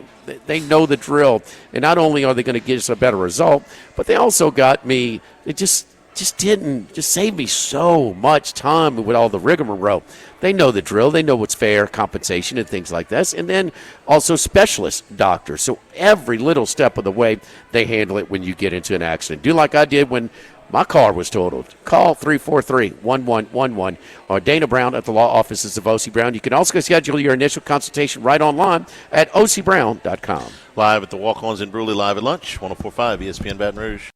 know the drill, and not only are they going to get us a better result, but they also got me. It just saved me so much time with all the rigmarole. They know the drill. They know what's fair, compensation, and things like this. And then also specialist doctors. So every little step of the way, they handle it when you get into an accident. Do like I did when my car was totaled. Call 343-1111 or Dana Brown at the law offices of O.C. Brown. You can also schedule your initial consultation right online at ocbrown.com. Live at the Walk-Ons in Bruley, live at lunch, 104.5 ESPN Baton Rouge.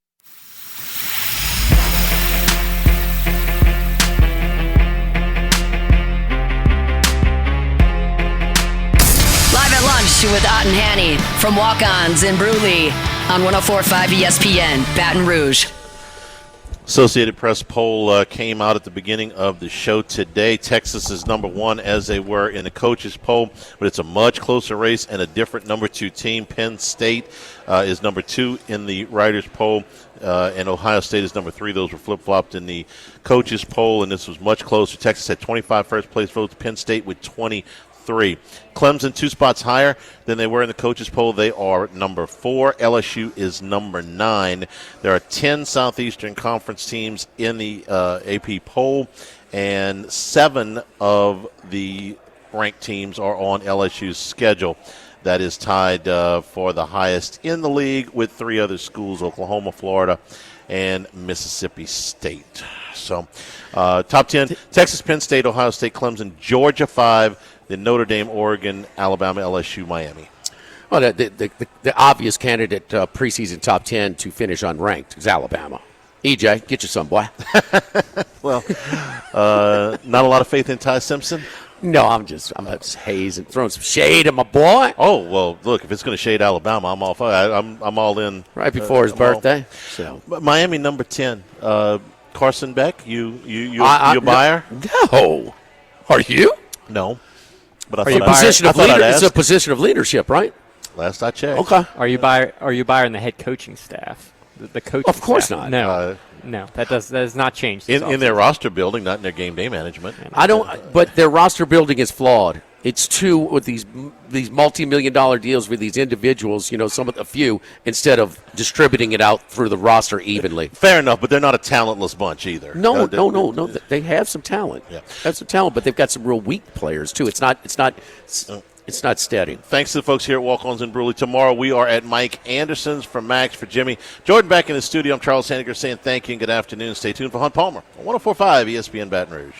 With Ott and Hanny from Walk-Ons in Bruley on 104.5 ESPN, Baton Rouge. Associated Press poll came out at the beginning of the show today. Texas is number 1 as they were in the coaches poll, but it's a much closer race and a different number 2 team. Penn State is number 2 in the writers poll, and Ohio State is number 3. Those were flip-flopped in the coaches poll, and this was much closer. Texas had 25 first-place votes, Penn State with 23. Clemson 2 spots higher than they were in the coaches poll. They are number 4. LSU is number 9. There are 10 Southeastern Conference teams in the AP poll, and 7 of the ranked teams are on LSU's schedule. That is tied for the highest in the league with 3 other schools, Oklahoma, Florida, and Mississippi State. So top 10, Texas, Penn State, Ohio State, Clemson, Georgia 5, then Notre Dame, Oregon, Alabama, LSU, Miami. Well, the obvious candidate preseason top 10 to finish unranked is Alabama. EJ, get you some, boy. Well, not a lot of faith in Ty Simpson? No, I'm just hazing, throwing some shade at my boy. Oh, well, look, if it's going to shade Alabama, I'm all for it. I'm all in. Right before his birthday. So, Miami number 10. Carson Beck, you a buyer? No. Are you? No. But it's a position of leadership, right? Last I checked. Okay. Are you buyer in the head coaching staff? The coaching Of course staff? not. No, that has not changed. In their roster building, not in their game day management. But their roster building is flawed. It's too with these multi-million-dollar deals with these individuals, a few, instead of distributing it out through the roster evenly. Fair enough, but they're not a talentless bunch either. No. They have some talent. Yeah. Have some talent, but they've got some real weak players too. It's not steady. Thanks to the folks here at Walk-Ons in Bruley. Tomorrow we are at Mike Anderson's. For Max, for Jimmy, Jordan back in the studio. I'm Charles Hanniger saying thank you and good afternoon. Stay tuned for Hunt Palmer on 104.5 ESPN Baton Rouge.